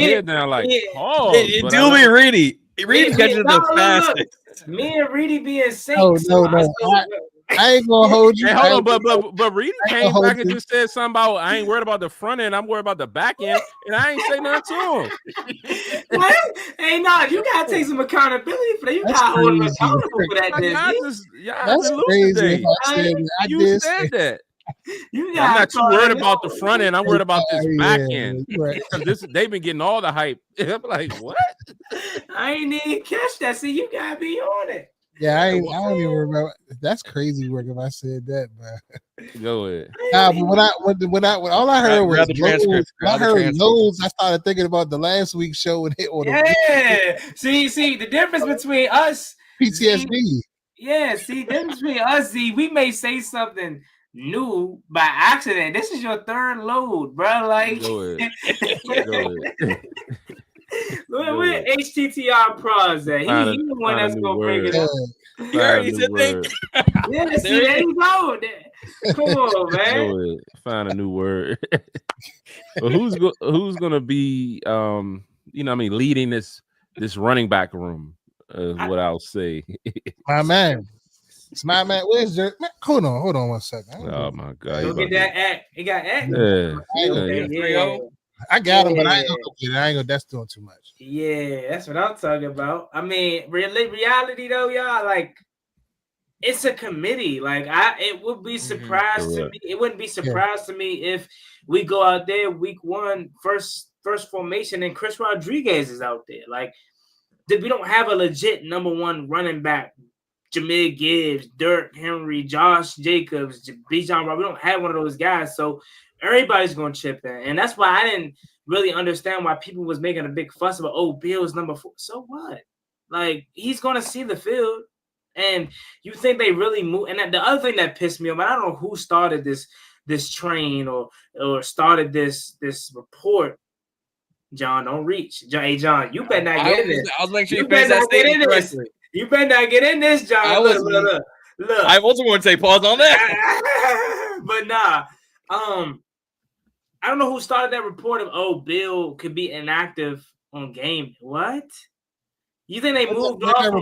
C: head down like, oh,
D: it do be Reedie. Reedie catches the fastest.
A: Me and Reedie being safe.
B: No. I ain't gonna hold you.
C: Hey, hold on, but Reedie came back and just said something about I ain't worried about the front end, I'm worried about the back end, and I ain't say nothing to him.
A: What? Hey, no, you gotta take some accountability for that. You gotta hold him accountable for that.
B: That's crazy.
C: You said that. I'm not too worried about the front end. I'm worried about this back end.
B: Right.
C: They've been getting all the hype. I'm like, what?
A: I ain't even catch that. See, you gotta be on it.
B: Yeah, I don't even remember. That's crazy work if I said that, man.
C: Go ahead.
B: But when all I heard was loads, I started thinking about the last week's show and hit on
A: See, the difference between us
B: PTSD.
A: See, the difference between us, Z, we may say something new by accident. This is your third load, bro. Like,
C: go ahead.
A: Where HTTR Pros at? He's the one that's gonna bring it up.
D: You already said thank you.
A: Yeah, see, there you go. Come on, man.
C: Go ahead. Find a new word. But who's gonna be leading this running back room? What I'll say.
B: My man. It's my man. Where's your man? Hold on 1 second.
C: Oh my God.
A: Go get that act. He got act.
C: Yeah.
B: I got him, but I ain't gonna that's doing too much.
A: Yeah, that's what I'm talking about. I mean, reality though, y'all, like, it's a committee. Like, it would be surprised to me. It wouldn't be surprised to me if we go out there week one, first formation, and Chris Rodriguez is out there. Like, we don't have a legit number one running back. Jameer Gibbs, Dirk Henry, Josh Jacobs, Bijan Rob. We don't have one of those guys, so everybody's going to chip in. And that's why I didn't really understand why people was making a big fuss about, Bill's number 4. So what? Like, he's going to see the field. And you think they really move. And the other thing that pissed me off, I don't know who started this train or started this report. John, don't reach. Hey, John, you better not get in this.
D: I was making sure you better not get in this.
A: You better not get in this, John. Look.
D: I also want to say pause on that.
A: But nah. I don't know who started that report of Bill could be inactive on game. What? You think they moved off?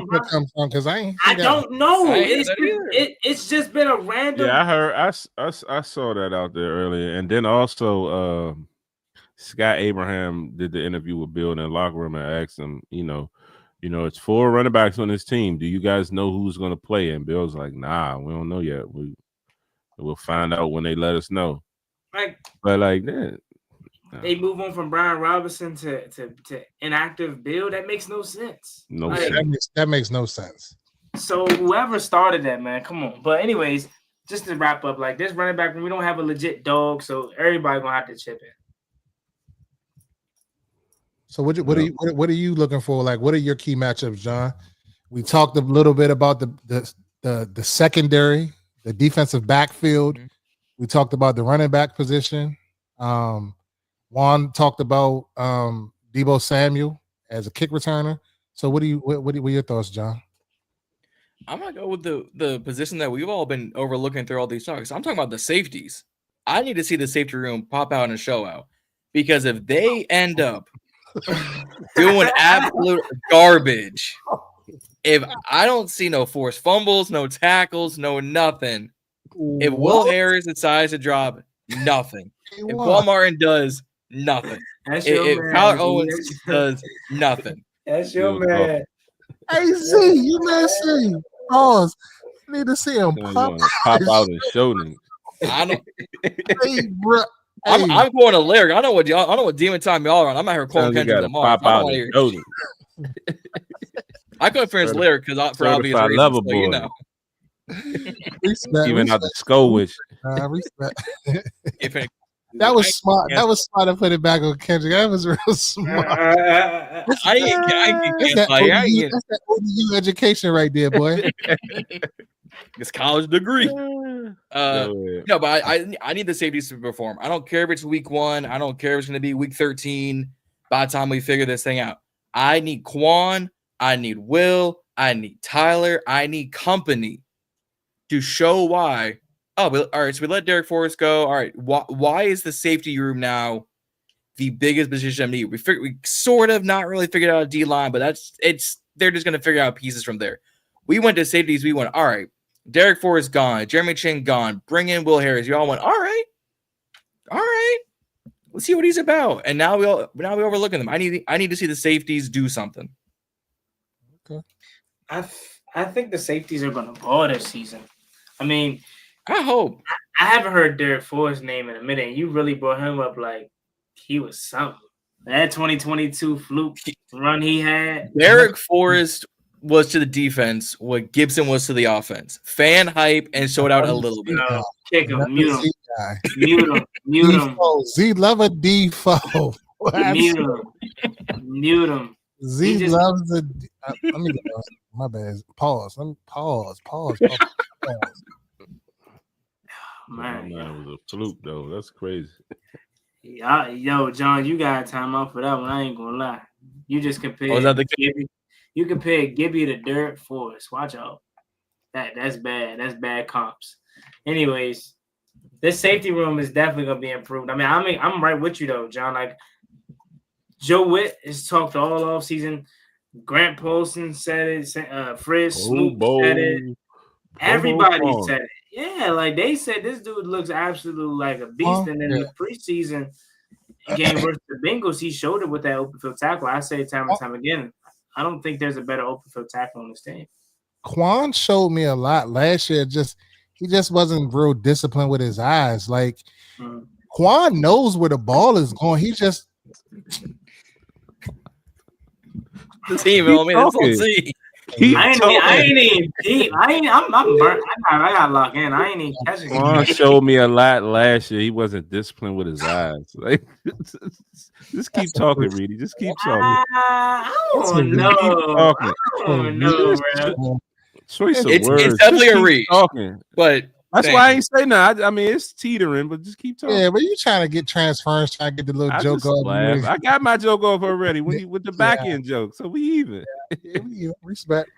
B: Because I
A: don't know. It's just been a random.
C: Yeah, I heard. I saw that out there earlier, and then also Scott Abraham did the interview with Bill in the locker room and asked him, it's 4 running backs on this team. Do you guys know who's going to play? And Bill's like, nah, we don't know yet. We'll find out when they let us know. But
A: they move on from Brian Robinson to inactive Bill. That makes no sense.
B: That makes no sense.
A: So whoever started that, man, come on. But anyways, just to wrap up, like this running back, we don't have a legit dog, so everybody gonna have to chip in.
B: So what are you looking for? Like, what are your key matchups, John? We talked a little bit about the secondary, the defensive backfield. Mm-hmm. We talked about the running back position. Juan talked about Deebo Samuel as a kick returner. So what are your thoughts, John?
D: I'm gonna go with the position that we've all been overlooking through all these talks. I'm talking about the safeties. I need to see the safety room pop out and show out, because if they end up doing absolute garbage, if I don't see no forced fumbles, no tackles, no nothing, if Will Harris decides to drop nothing, if Paul Martin does nothing, if Kyler Owens does nothing,
A: that's your man.
B: Hey Z, you man see. Pause. I need to see him pop
C: out and show me.
D: I don't.
B: Hey, bro.
D: I'm going to lyric. I know what demon time y'all are on. I'm out here calling Kendrick Lamar.
C: Pop out and show me.
D: I couldn't finish lyric because for obvious reasons. So, you know.
C: Even out the skull wish.
B: Respect. That was smart. That was smart to put it back on Kendrick. That was real smart. That's that ODU education right there, boy.
D: It's college degree. No, but I need the safeties to perform. I don't care if it's week 1. I don't care if it's going to be week 13. By the time we figure this thing out, I need Quan. I need Will. I need Tyler. I need company to show why. Oh, all right. So we let Derek Forrest go. All right. Why is the safety room now the biggest position of need? We sort of not really figured out a D line, but they're just going to figure out pieces from there. We went to safeties. We went, all right, Derek Forrest gone. Jeremy Chin gone. Bring in Will Harris. You all went, all right. Let's see what he's about. And now we overlooking them. I need to see the safeties do something.
B: Okay.
A: I think the safeties are going to ball this season. I mean,
D: I hope.
A: I haven't heard Derek Forrest's name in a minute. And you really brought him up like he was something. That 2022 fluke run he had.
D: Derek Forrest was to the defense what Gibson was to the offense. Fan hype and showed out a little bit.
A: Kick him, mute him. Mute him.
B: Z love a Defoe.
A: Mute him.
B: Z loves a. Let me go. My bad. Pause. Let me pause.
A: Man,
C: that was a fluke though. That's crazy.
A: Yo, John, you got time off for that one. I ain't gonna lie. You just compared.
D: Was that the Gibby?
A: You compared Gibby to Derek Forrest. Watch out. That's bad. That's bad comps. Anyways, this safety room is definitely gonna be improved. I mean, I'm right with you though, John. Like Joe Witt has talked all off season. Grant Paulson said it. Fritz Snoop said it. Everybody said it. Yeah, like they said, this dude looks absolutely like a beast. And in the preseason game versus the Bengals, he showed it with that open field tackle. I say it time and time again. I don't think there's a better open field tackle on this team.
B: Quan showed me a lot last year. He just wasn't real disciplined with his eyes. Like Quan knows where the ball is going. He just
D: the team on me. That's all Z.
A: I'm burnt. I got locked in. I ain't even catching it.
C: Juan showed me a lot last year. He wasn't disciplined with his eyes. Like, just keep talking, Reedie. Just keep talking.
A: I don't know, bro.
C: Choice of words.
D: It's definitely a reach.
C: Talking,
D: but
C: that's why I ain't say nothing. I mean, it's teetering, but just keep talking.
B: Yeah, but you trying to get transference, trying to get the little joke off.
C: I got my joke off already with the back end joke, so we even.
B: Yeah, respect.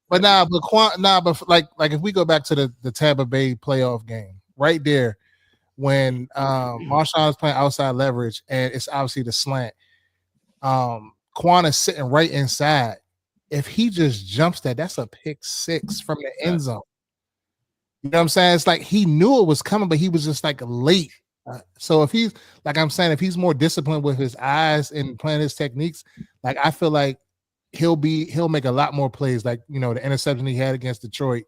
B: But like if we go back to the Tampa Bay playoff game, right there, when Marshawn is playing outside leverage and it's obviously the slant, Quan is sitting right inside. If he just jumps that's a pick 6 from the end zone. You know what I'm saying? It's like he knew it was coming, but he was just like late So if he's like I'm saying, if he's more disciplined with his eyes and playing his techniques, like I feel like he'll make a lot more plays, like the interception he had against Detroit,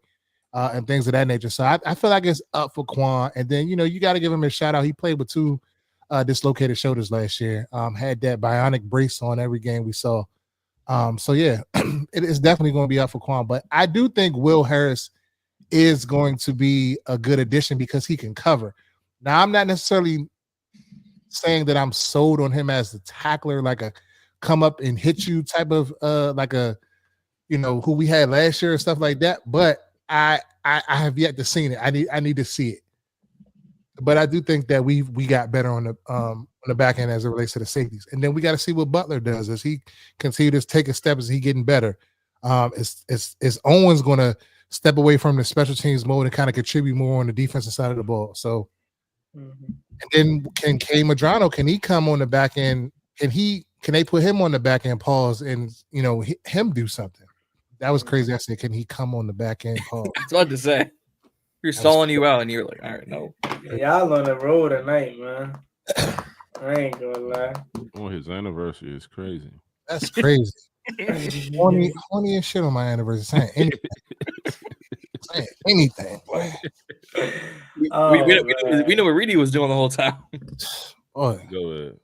B: and things of that nature. So I feel like it's up for Quan. And then you got to give him a shout out. He played with 2 dislocated shoulders last year. Had that bionic brace on every game we saw. So yeah, it is definitely going to be up for Quan. But I do think Will Harris is going to be a good addition because he can cover. Now, I'm not necessarily saying that I'm sold on him as the tackler, like a come up and hit you type of like a who we had last year and stuff like that. But I have yet to see it. I need to see it. But I do think that we got better on the back end as it relates to the safeties. And then we got to see what Butler does as he continues to take a step as he getting better. Is Owens going to step away from the special teams mode and kind of contribute more on the defensive side of the ball? So, and then can K Madrano, can he come on the back end? Can they put him on the back end pause and him do something? That was crazy. I said, can he come on the back end pause?
D: It's hard to say. You're stalling you out, and you're like, all right, no.
A: Yeah, y'all on the road tonight, man. I ain't gonna lie.
C: Oh, his anniversary is crazy.
B: That's crazy. Horny and shit on my anniversary. Saying anything. Boy.
D: We know what Reedie was doing the whole time.
B: Boy.
C: Go ahead.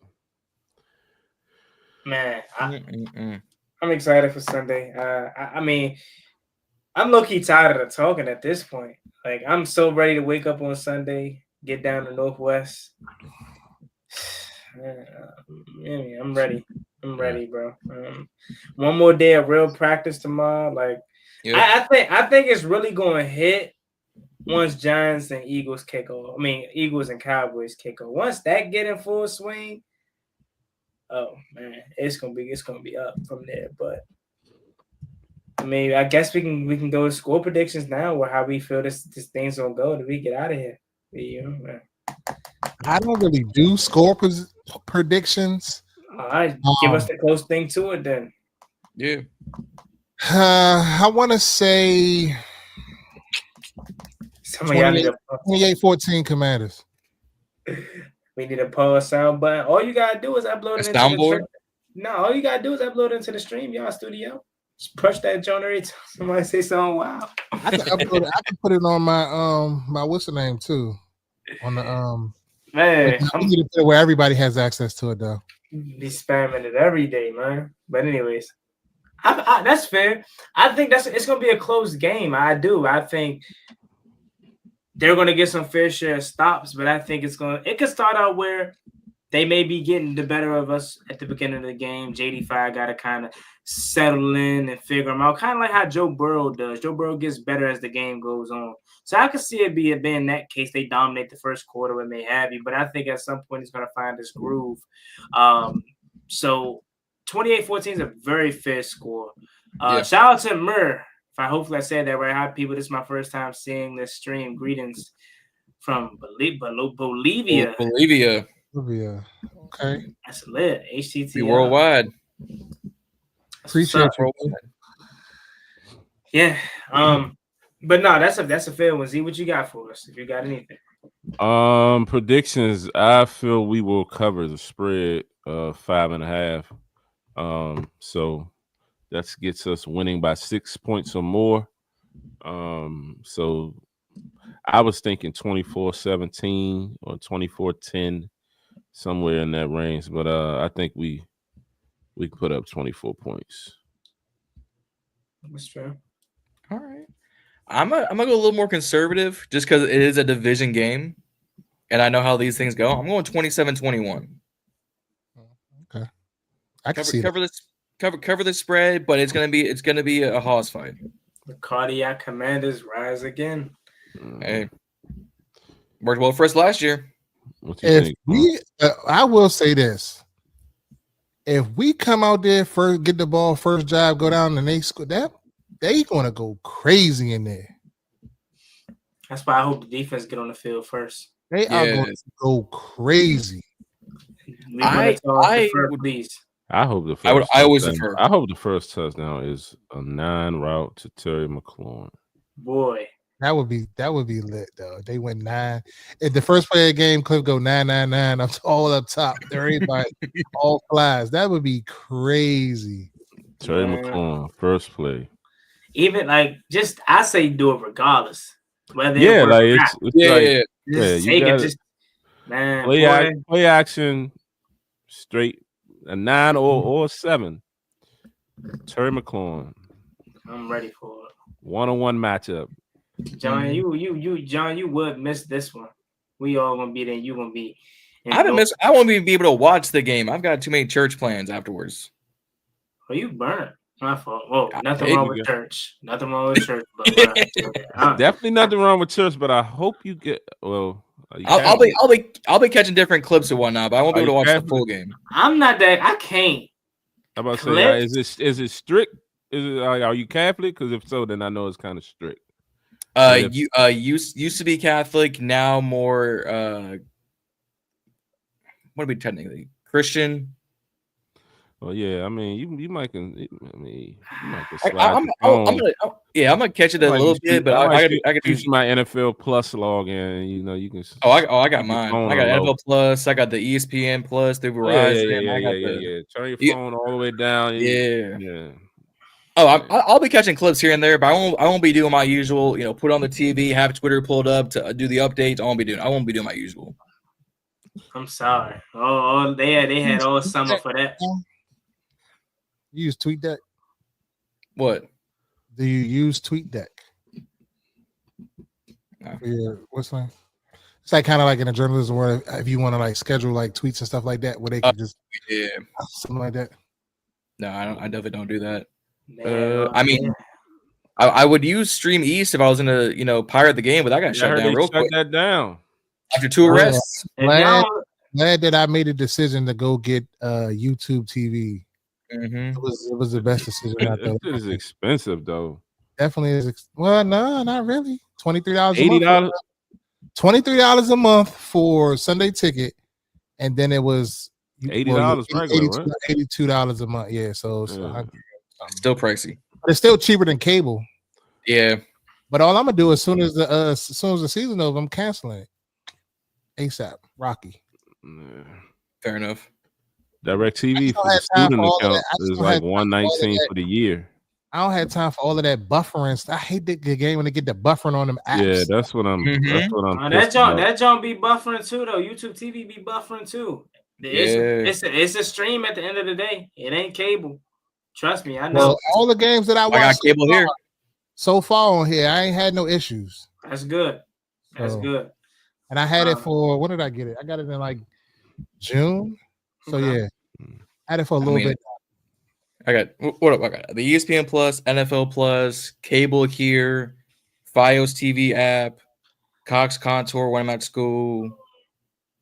A: Man, I'm excited for Sunday. I mean, I'm low-key tired of the talking at this point. Like, I'm so ready to wake up on Sunday, get down to Northwest. I'm ready. I'm ready, bro. One more day of real practice tomorrow. Like, yep. I think it's really going to hit once Giants and Eagles kick off. I mean, Eagles and Cowboys kick off. Once that get in full swing, oh man, it's gonna be up from there. But I mean, I guess we can go to score predictions now, or how we feel this thing's gonna go. Do we get out of here? Man.
B: I don't really do score predictions.
A: All right, give us the close thing to it then.
D: Yeah.
B: I want to say 28-14 Commanders.
A: We need a pause sound button. All you gotta do is upload it into
D: soundboard.
A: All you gotta do is upload it into the stream, y'all studio. Just push that joint every time somebody say something wild.
B: I can put it on my what's the name too. On the
A: man,
B: I need to put it where everybody has access to it though.
A: Be spamming it every day, man. But anyways, that's fair. I think it's gonna be a close game. I think they're gonna get some fair share of stops, but I think it could start out where they may be getting the better of us at the beginning of the game. JD5 got to kind of settle in and figure them out, kind of like how Joe Burrow does. Joe Burrow gets better as the game goes on. So I could see it being that case. They dominate the first quarter when they have you, but I think at some point he's going to find his groove. So 28-14 is a very fair score. Shout out to Mur. Hopefully I said that right. Hi, people. This is my first time seeing this stream. Greetings from Bolivia.
B: Bolivia. Okay.
A: That's lit. HTT.
D: Worldwide.
B: Appreciate you.
A: Yeah. But no, that's a fair one. Zee, what you got for us? If you got anything.
C: Predictions. I feel we will cover the spread of 5.5. So that gets us winning by 6 points or more. So I was thinking 24-17 or 24-10, somewhere in that range. But I think we put up 24 points.
A: That's true.
D: All right. I'm gonna go a little more conservative just because it is a division game, and I know how these things go. I'm going 27-21.
B: Okay. I can see
D: cover the spread, but it's gonna be a hoss fight.
A: The Cardiac Commanders rise again.
D: Hey, worked well for us last year.
C: What do you think?
B: I will say this: if we come out there first, get the ball, first drive, go down, and they score that, they gonna go crazy in there.
A: That's why I hope the defense get on the field first.
B: They are going to go crazy.
C: I hope the first.
D: I always defer.
C: I hope the first touchdown is a 9 route to Terry McLaurin.
A: Boy,
B: That would be lit though. They went 9. If the first play of the game, Cliff go 9-9-9 up all up top. Everybody all flies. That would be crazy.
C: Terry McLaurin, first play.
A: Even like just I say do it regardless. Whether
C: Yeah,
A: it works
C: like
A: or
C: it's
A: not.
C: like
A: Just
C: you
A: take it.
C: gotta
A: Just man, boy,
C: play action straight a 9 or 7. Terry McLaurin,
A: I'm ready for it.
C: 1-on-1 matchup.
A: John, John, you would miss this one. We all gonna be there. You gonna be.
D: I won't even be able to watch the game. I've got too many church plans afterwards.
A: Oh, you burnt. My fault. Whoa, nothing
C: There
A: wrong
C: you
A: with
C: go.
A: church. Nothing wrong with church. But
C: Definitely nothing wrong with church, but I hope you get well.
D: I'll be catching different clips and whatnot, but I won't be able to watch the full game.
A: I'm not that. I can't.
C: I'm about to say, is it strict? Is it are you Catholic? Because if so, then I know it's kind of strict.
D: Used to be Catholic, now more what are we technically Christian?
C: Well, yeah, I mean, you might can. I mean, you might can
D: I'm gonna catch it a little bit, but I can
C: use my NFL Plus login. You know, you can.
D: I got mine. I got NFL Plus. I got the ESPN Plus through Verizon.
C: Yeah. Turn your phone all the way down. Yeah.
D: Oh, I'll be catching clips here and there, but I won't be doing my usual. You know, put on the TV, have Twitter pulled up to do the updates. I won't be doing my usual.
A: I'm sorry. Oh, they had all summer for that.
B: You use TweetDeck?
D: What?
B: Do you use TweetDeck? Yeah, what's that? It's like kind of like in a journalism where if you want to like schedule like tweets and stuff like that, where they can just something like that.
D: No, I definitely don't do that. I mean, I would use Stream East if I was gonna pirate the game, but I got shut down real quick.
C: Shut that down
D: After 2 arrests.
B: Glad that I made a decision to go get YouTube TV.
D: Mm-hmm.
B: It was the best decision out there.
C: It is expensive though.
B: Definitely is. Well, no, not really. $23
C: $80.
B: $23 a month for Sunday ticket, and then it was
C: $80 regular, right?
B: $82 a month. Yeah, so
D: still pricey,
B: but it's still cheaper than cable.
D: Yeah,
B: but all I'm gonna do as soon as the season over, I'm canceling it ASAP. Rocky.
D: Fair enough.
C: DirecTV for the student account is like $119 for the year.
B: I don't have time for all of that buffering. I hate the game when they get the buffering on them apps.
C: Yeah, that's what I'm. That's what I'm.
A: That John be buffering too, though. YouTube TV be buffering too. It's a stream at the end of the day. It ain't cable. Trust me, I know.
B: Well, all the games that I watched,
D: I got cable here.
B: So far on here, I ain't had no issues.
A: That's good. That's good.
B: And I had it for when did I get it? I got it in like June. So yeah, I had it for a little bit.
D: I got the ESPN Plus, NFL Plus, cable here, Fios TV app, Cox Contour when I'm at school,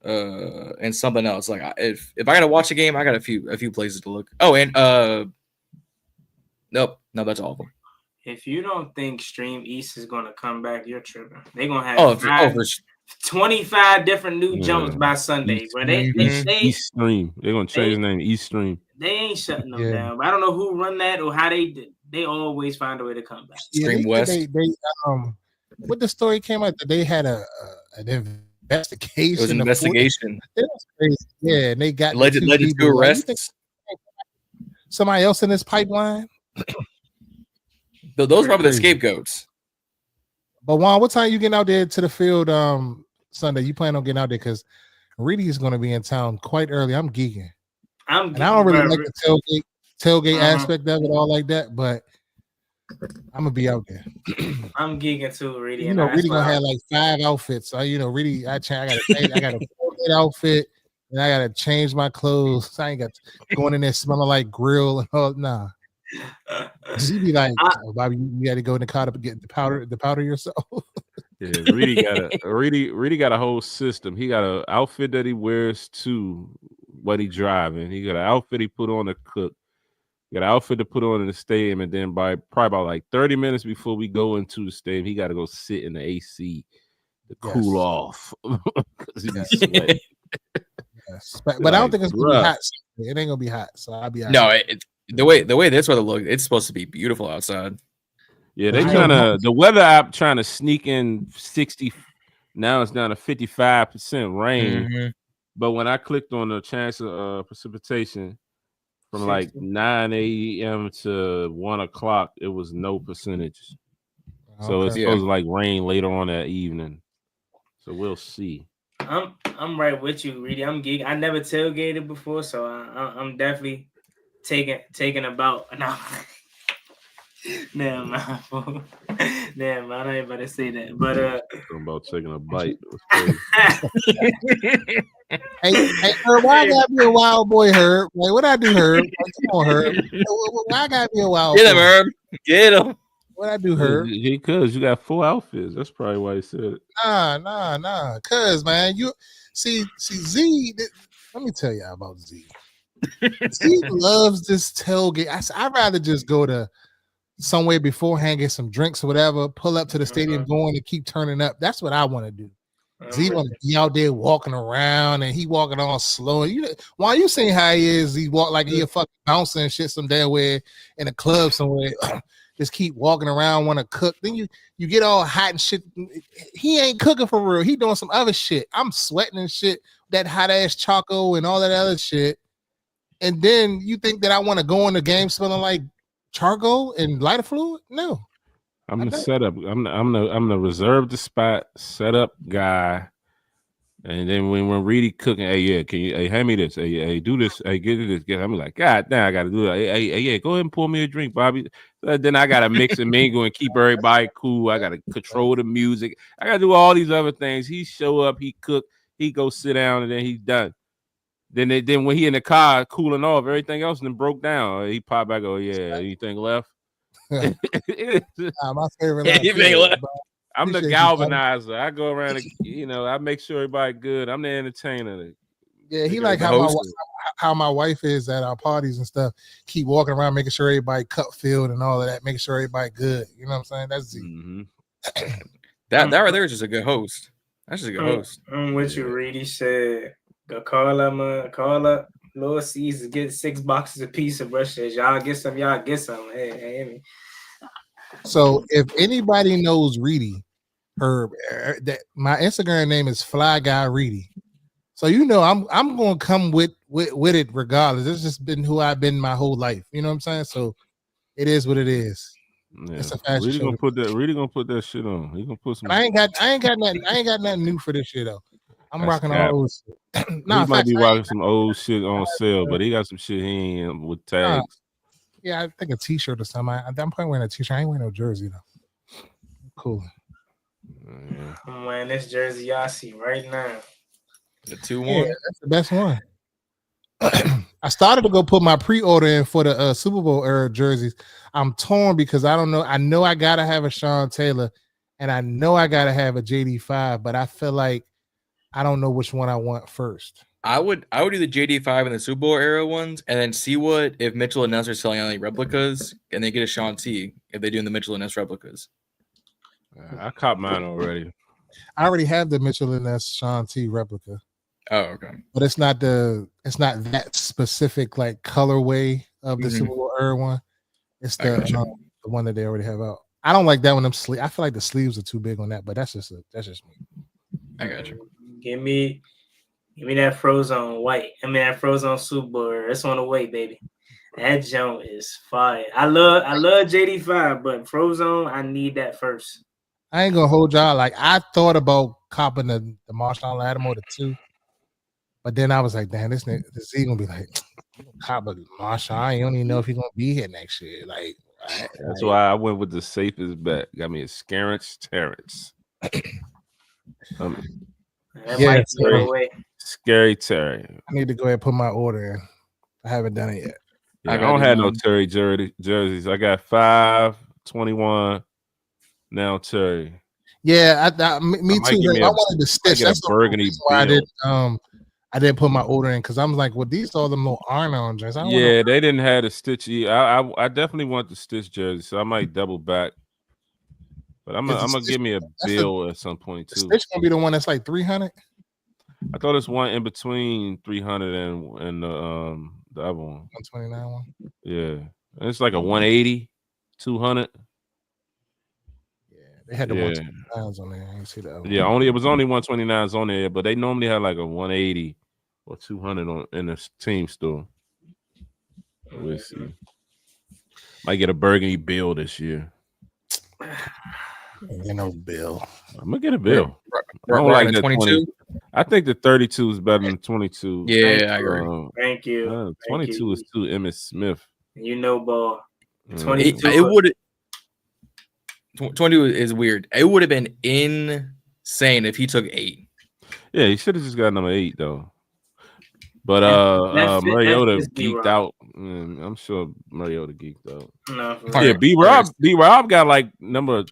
D: and something else. Like if I gotta watch a game, I got a few places to look. Oh, and no, that's all of them.
A: If you don't think Stream East is gonna come back, you're tripping. They're gonna have 25 different new jumps by Sunday. Where they
C: East Stream. They're gonna change the name East Stream.
A: They ain't shutting them down. But I don't know who run that or how they did. They always find a way to come back.
D: Stream West.
B: What the story came out that they had an investigation.
D: It was an investigation.
B: It was crazy. Yeah, and they got
D: led to arrests.
B: Somebody else in this pipeline.
D: Those are probably the scapegoats.
B: But Juan, what time you getting out there to the field Sunday? You plan on getting out there because Reedie is going to be in town quite early. I'm geeking. And I don't really like the tailgate aspect of it all like that, but I'm gonna be out there.
A: I'm geeking too, Reedie.
B: You know, Reedie gonna have like 5 outfits. So Reedie, I got a tailgate outfit, and I gotta change my clothes. I ain't got going in there smelling like grill and all. Nah. She be like, Bobby, you got to go in the car to get the powder yourself.
C: Yeah, Reedie got a whole system. He got an outfit that he wears to what he driving. He got an outfit he put on to cook. He got an outfit to put on in the stadium, and then probably about like 30 minutes before we go into the stadium, he got to go sit in the AC to cool off.
B: Yes. But I don't think it's gonna be hot. It ain't gonna be hot, so I'll be out.
D: No, the way this weather looks, it's supposed to be beautiful outside.
C: Yeah, they
B: I
C: trying
B: know.
C: to the weather app trying to sneak in 60. Now it's down to 55% rain.
D: Mm-hmm.
C: But when I clicked on the chance of precipitation from like
A: 60.
C: 9 a.m. to 1 o'clock, it was no percentage. So it's
B: Okay.
C: supposed to like rain later on that evening. So we'll see.
A: I'm right with you, Reedie. I'm geek. I never tailgated before, so I'm definitely taking about. No, never mind. Fool. Never mind. I ain't about to say that, but
C: Talking about taking a bite.
B: Hey, Herb, why I gotta be a wild boy, Herb? Like, what I do, Herb? Like, come on, Herb. Why I gotta be a wild
D: Get him,
B: boy?
D: Herb. Get him.
B: What I do, Herb?
C: Because you got 4 outfits. That's probably why he said it.
B: Nah. Cause man, you see Z. Let me tell y'all about Z. Z loves this tailgate. I'd rather just go to somewhere beforehand, get some drinks or whatever, pull up to the stadium, go in and keep turning up. That's what I want to do. Z want to be out there walking around, and he walking all slow. Why you seeing how he is? He walk like he a fucking bouncer and shit some damn way in a club somewhere. Just keep walking around, want to cook. Then you get all hot and shit. He ain't cooking for real. He doing some other shit. I'm sweating and shit. That hot ass choco and all that other shit. And then you think that I want to go in the game smelling like charcoal and lighter fluid? No.
C: I'm the setup. I'm the reserve the spot setup guy. And then when Reedie cooking, hey, yeah, can you hand me this? Hey, do this. Hey, get this. I'm like, God damn, I gotta do that. Hey, yeah, go ahead and pour me a drink, Bobby. Then I gotta mix and mingle and keep everybody cool. I gotta control the music. I gotta do all these other things. He show up, he cook, he go sit down, and then he's done. Then when he in the car cooling off, everything else then broke down. He pop back. Oh yeah, anything left?
B: My favorite.
D: Anything left?
C: I'm the galvanizer. I go around and I make sure everybody good. I'm the entertainer.
B: Yeah, he like how my wife is at our parties and stuff. Keep walking around, making sure everybody cup filled and all of that, making sure everybody good. You know what I'm saying? That's Z.
C: Mm-hmm.
D: that right there is just a good host. That's just a good host.
A: I'm with you, Reedie. Said go call up Lord Caesar, get 6 boxes of pizza brushes. Y'all get some. Hey.
B: So if anybody knows Reedie, Herb, that my Instagram name is Fly Guy Reedie. So I'm gonna come with it regardless. It's just been who I've been my whole life. You know what I'm saying? So it is what it is.
C: Yeah.
B: It's a fashion show.
C: Reedie gonna put that shit on. He gonna put some.
B: I ain't got nothing new for this year though. I'm rocking all old shit.
C: He might be rocking some old shit on sale, but he got some shit he ain't with tags.
B: Yeah, I think a t-shirt or something. I'm probably wearing a t-shirt. I ain't wearing no jersey though. Cool.
C: Yeah.
A: I'm wearing this jersey y'all see right now.
D: The 2-1.
B: Yeah, that's the best one. I started to go put my pre-order in for the Super Bowl era jerseys. I'm torn because I don't know. I know I gotta have a Sean Taylor, and I know I gotta have a JD5, but I feel like I don't know which one I want first.
D: I would do the JD5 and the Super Bowl era ones, and then see if Mitchell and Ness are selling any replicas, and they get a Sean T if they do the Mitchell and Ness replicas.
C: I caught mine already.
B: I already have the Mitchell and Ness Sean T replica.
D: Oh, okay.
B: But it's not that specific like colorway of the Super Bowl era one. It's the one that they already have out. I don't like that one. I feel like the sleeves are too big on that, but that's just me.
D: I got you.
A: Give me that Frozone white. That Frozone Super Bowl. It's on the way, baby. That jump is fire. I love JD5, but Frozone, I need that first.
B: I ain't gonna hold y'all. Like I thought about copping the Marshawn Lattimore the 2, but then I was like, damn, this Z gonna be like, cop a Marshawn. I don't even know if he's gonna be here next year. Like
C: that's why I went with the safest bet. Got me a Scarance Terrence. Scary Terry.
B: I need to go ahead and put my order in. I haven't done it yet.
C: Yeah, I don't have no Terry jerseys. I got 5, 21. Now Terry.
B: Yeah, me too. I wanted to stitch. That's
C: burgundy.
B: Why I didn't put my order in because I'm like, well, these are the little iron-on jerseys.
C: They didn't have the stitch. I definitely want the stitch jersey, so I might double back. But I'm gonna give me a bill at some point too.
B: Stitch gonna be the one that's like 300.
C: I thought it's one in between 300 and the other one.
B: 129 one.
C: Yeah, it's like a 180, 200.
B: They had the
C: Yeah.
B: 129s on there. You see that?
C: Yeah, it was only 129s on there, but they normally had like a 180 or 200 in the team store. We'll see. Might get a burgundy bill this year.
B: You know, Bill.
C: I'm gonna get a bill. I
D: Right,
C: don't like
D: the
C: that
D: 22.
C: I think the 32 is better than 22.
D: Yeah, I agree.
A: Thank you.
C: 22 is too Emmitt Smith.
A: You know, ball.
C: Mm.
A: 22.
D: It would. 22 is weird. It would have been insane if he took 8.
C: Yeah, he should have just got number 8 though. But Mariota geeked out. I'm sure Mariota geeked out.
A: No,
C: yeah, B Rob got like number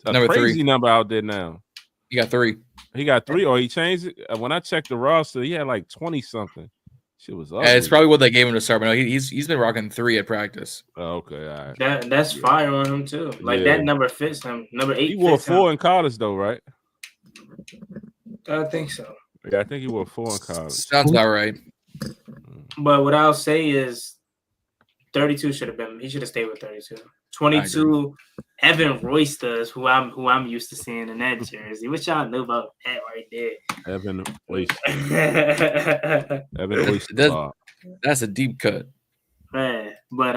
C: crazy
D: 3
C: number out there now.
D: He got 3.
C: He got 3, or he changed it. When I checked the roster, he had like 20 something. Shit was up.
D: Yeah, it's probably what they gave him to start, but no, he's been rocking 3 at practice.
C: Oh, okay, all right.
A: That's fire on him too. Like that number fits him. Number 8.
C: He wore 4 in college though, right?
A: I think so.
C: Yeah, I think he wore 4 in college.
D: Sounds about right.
A: But what I'll say is 32 should have been. He should have stayed with 32. 22, Evan Royster is who I'm used to seeing in that jersey. What y'all know about that right there?
C: Evan Royster. Evan Royster.
D: That's a deep cut.
A: Man, but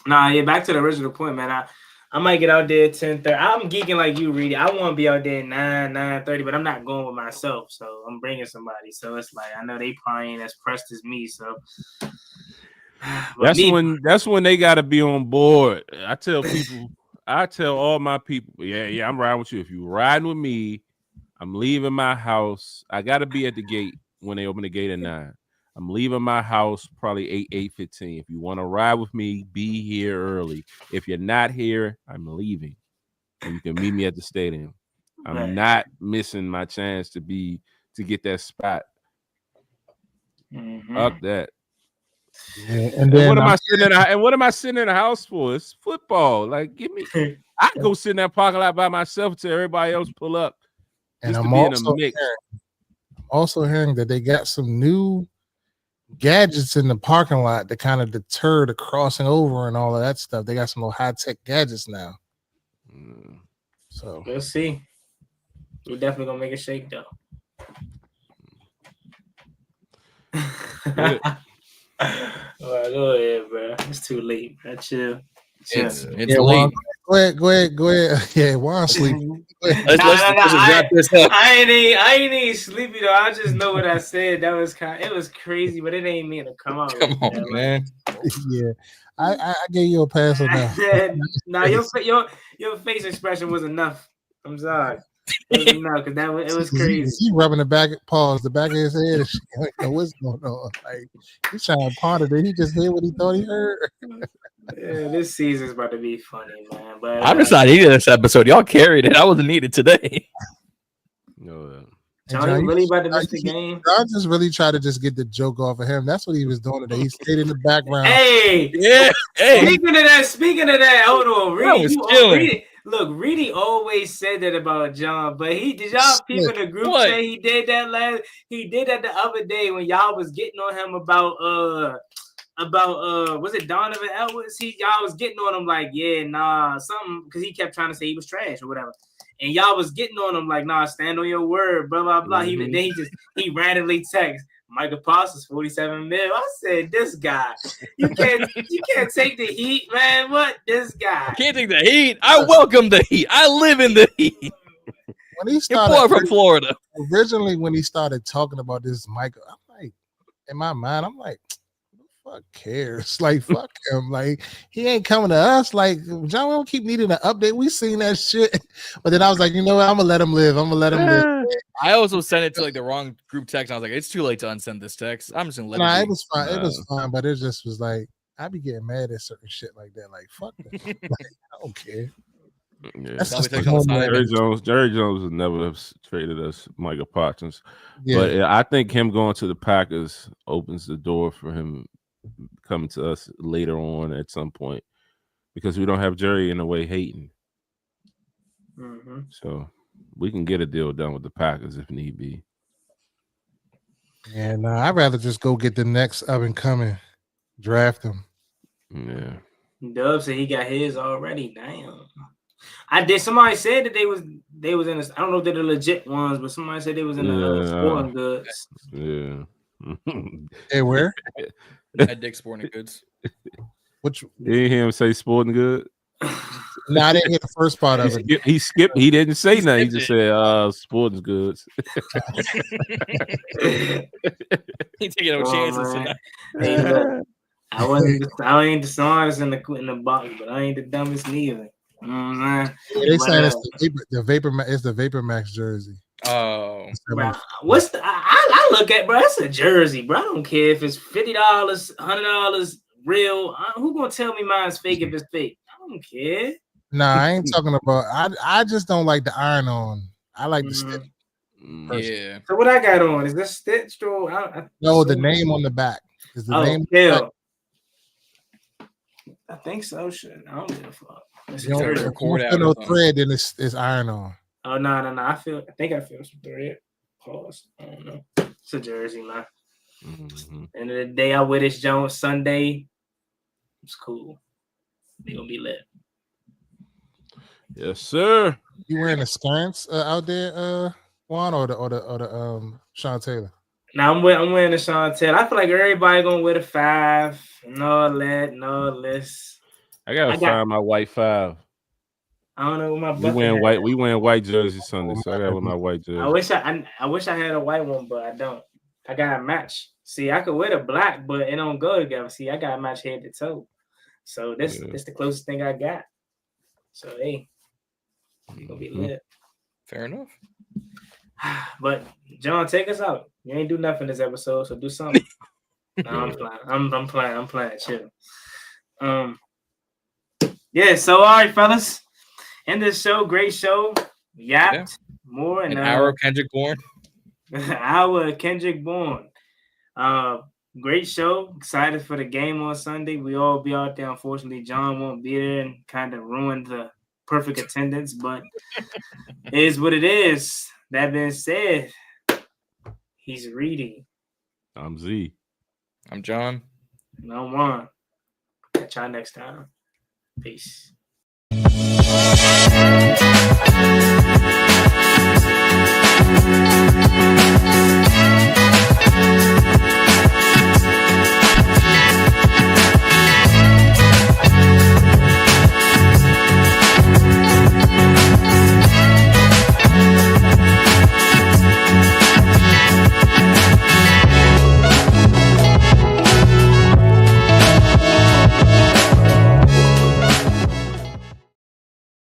A: back to the original point, man. I might get out there at 10:30. I'm geeking like you, Reedie. I want to be out there at 9:30, but I'm not going with myself, so I'm bringing somebody. So it's like I know they probably ain't as pressed as me. So
C: that's when they got to be on board. I tell all my people, yeah, I'm riding with you. If you riding with me, I'm leaving my house. I got to be at the gate when they open the gate at 9. I'm leaving my house probably 8:15. If you want to ride with me, be here early. If you're not here, I'm leaving. And you can meet me at the stadium. I'm not missing my chance to get that spot. Up that.
B: Yeah, and what
C: am I sitting in the house for? It's football. Like, give me. I can go sit in that parking lot by myself until everybody else pull up.
B: And I'm also hearing that they got some new gadgets in the parking lot to kind of deter the crossing over and all of that stuff. They got some little high-tech gadgets now. So
A: we'll see. We're definitely gonna make a shake though. Well, go ahead, bro. It's too late. Chill.
D: It's
B: late.
D: Juan,
B: go ahead. Yeah, Juan sleeping.
D: Let's wrap this up.
A: I ain't even sleepy though. I just know what I said. That was it was crazy, but it ain't mean to come out.
D: Come on, man.
B: Yeah, I gave you a pass on that.
A: Nah, your face expression was enough. I'm sorry. It was enough because it was crazy.
B: He rubbing the back of his head. And shit. Like, what's going on? Like he's trying to ponder. Did he just hear what he thought he heard?
A: Yeah, this season's about to be funny, man. But
D: I'm just not needed this episode. Y'all carried it. I wasn't needed today.
C: No.
A: John, you really about to miss the game?
B: I just really tried to just get the joke off of him. That's what he was doing today. He stayed in the background.
A: Hey,
D: yeah. Hey.
A: Speaking of that, hold on, Reedie. Look, Reedie always said that about Jon, but did y'all people in the group say he did that the other day when y'all was getting on him about was it Donovan Edwards? Y'all was getting on him like, yeah, nah, something, because he kept trying to say he was trash or whatever. And y'all was getting on him like, nah, stand on your word, blah, blah, blah.
C: Mm-hmm.
A: He randomly texts, Michael Parsons, 47 mil. I said, this guy, you can't take the heat, man. What? This guy.
D: Can't take the heat. I welcome the heat. I live in the heat.
B: When he started,
D: your boy from Florida.
B: Originally, when he started talking about this Michael, I'm like, in my mind, I'm like, fuck cares? Like, fuck him. Like, he ain't coming to us. Like, Jon, we don't keep needing an update. We seen that shit. But then I was like, you know what? I'm gonna let him live.
D: I also sent it to like the wrong group text. I was like, it's too late to unsend this text. I'm just gonna let it.
B: It was fine. It was fine, but it just was like, I be getting mad at certain shit like that. Like, fuck that. Like, I don't care.
C: Yeah. Jerry Jones would never have traded us Michael Parsons. Yeah. But I think him going to the Packers opens the door for him coming to us later on at some point, because we don't have Jerry in a way hating.
A: Mm-hmm.
C: So we can get a deal done with the Packers if need be.
B: And I'd rather just go get the next up and coming, draft him.
C: Yeah.
A: Dub said he got his already. Damn. I did. Somebody said that they was in. I don't know if they're the legit ones, but somebody said they was in the sporting goods.
C: Yeah.
B: Hey, where?
D: At Dick's Sporting Goods.
B: Which?
C: You didn't hear him say sporting good?
B: No, I didn't hear the first part of it.
C: He skipped. He didn't say nothing. He just said sporting goods.
D: He taking no chances tonight.
A: Hey, look, I ain't the smartest in the box, but I ain't the dumbest neither. You know what I'm saying?
B: Yeah, they saying it's the Vapor. It's the Vapor Max jersey.
D: Oh,
A: bro, what's the? I look at, bro. It's a jersey, bro. I don't care if it's $50, $100 real. Who gonna tell me mine's fake if it's fake? I don't care.
B: Nah, I ain't talking about. I just don't like the iron on. I like the stick.
D: Yeah.
A: So what I got on is this stitched or?
B: No, the name on the back is the name.
A: Kill. I think so. Shit, I don't give a fuck.
B: You don't no thread, then it's iron on.
A: Oh no! I think I feel some thread. Pause. I don't know. It's a jersey, man.
C: Mm-hmm.
A: End of the day, I wear this Jones Sunday. It's cool. They gonna be lit.
C: Yes, sir.
B: You wearing the scarves out there, Juan, or the Sean Taylor?
A: Now I'm wearing the Sean Taylor. I feel like everybody gonna wear the 5. No less.
C: I gotta find my white 5.
A: I don't know what my
C: we wearing white. We wearing white jerseys Sunday, so I got with my white jersey.
A: I wish I had a white one, but I don't. I got a match. See, I could wear the black, but it don't go together. See, I got a match head to toe. So this the closest thing I got. So hey, it's gonna be lit.
D: Fair enough.
A: But John, take us out. You ain't do nothing this episode, so do something. No, I'm playing. I'm playing. Chill. Yeah. So all right, fellas. End of the show. Great show. Yapped more
D: an hour of Kendrick Bourne.
A: An hour of Kendrick Bourne. Great show. Excited for the game on Sunday. We all be out there. Unfortunately, John won't be there and kind of ruined the perfect attendance, but it is what it is. That being said, he's Reedie.
C: I'm Zee.
D: I'm Jon.
A: And I'm Juan. Catch y'all next time. Peace.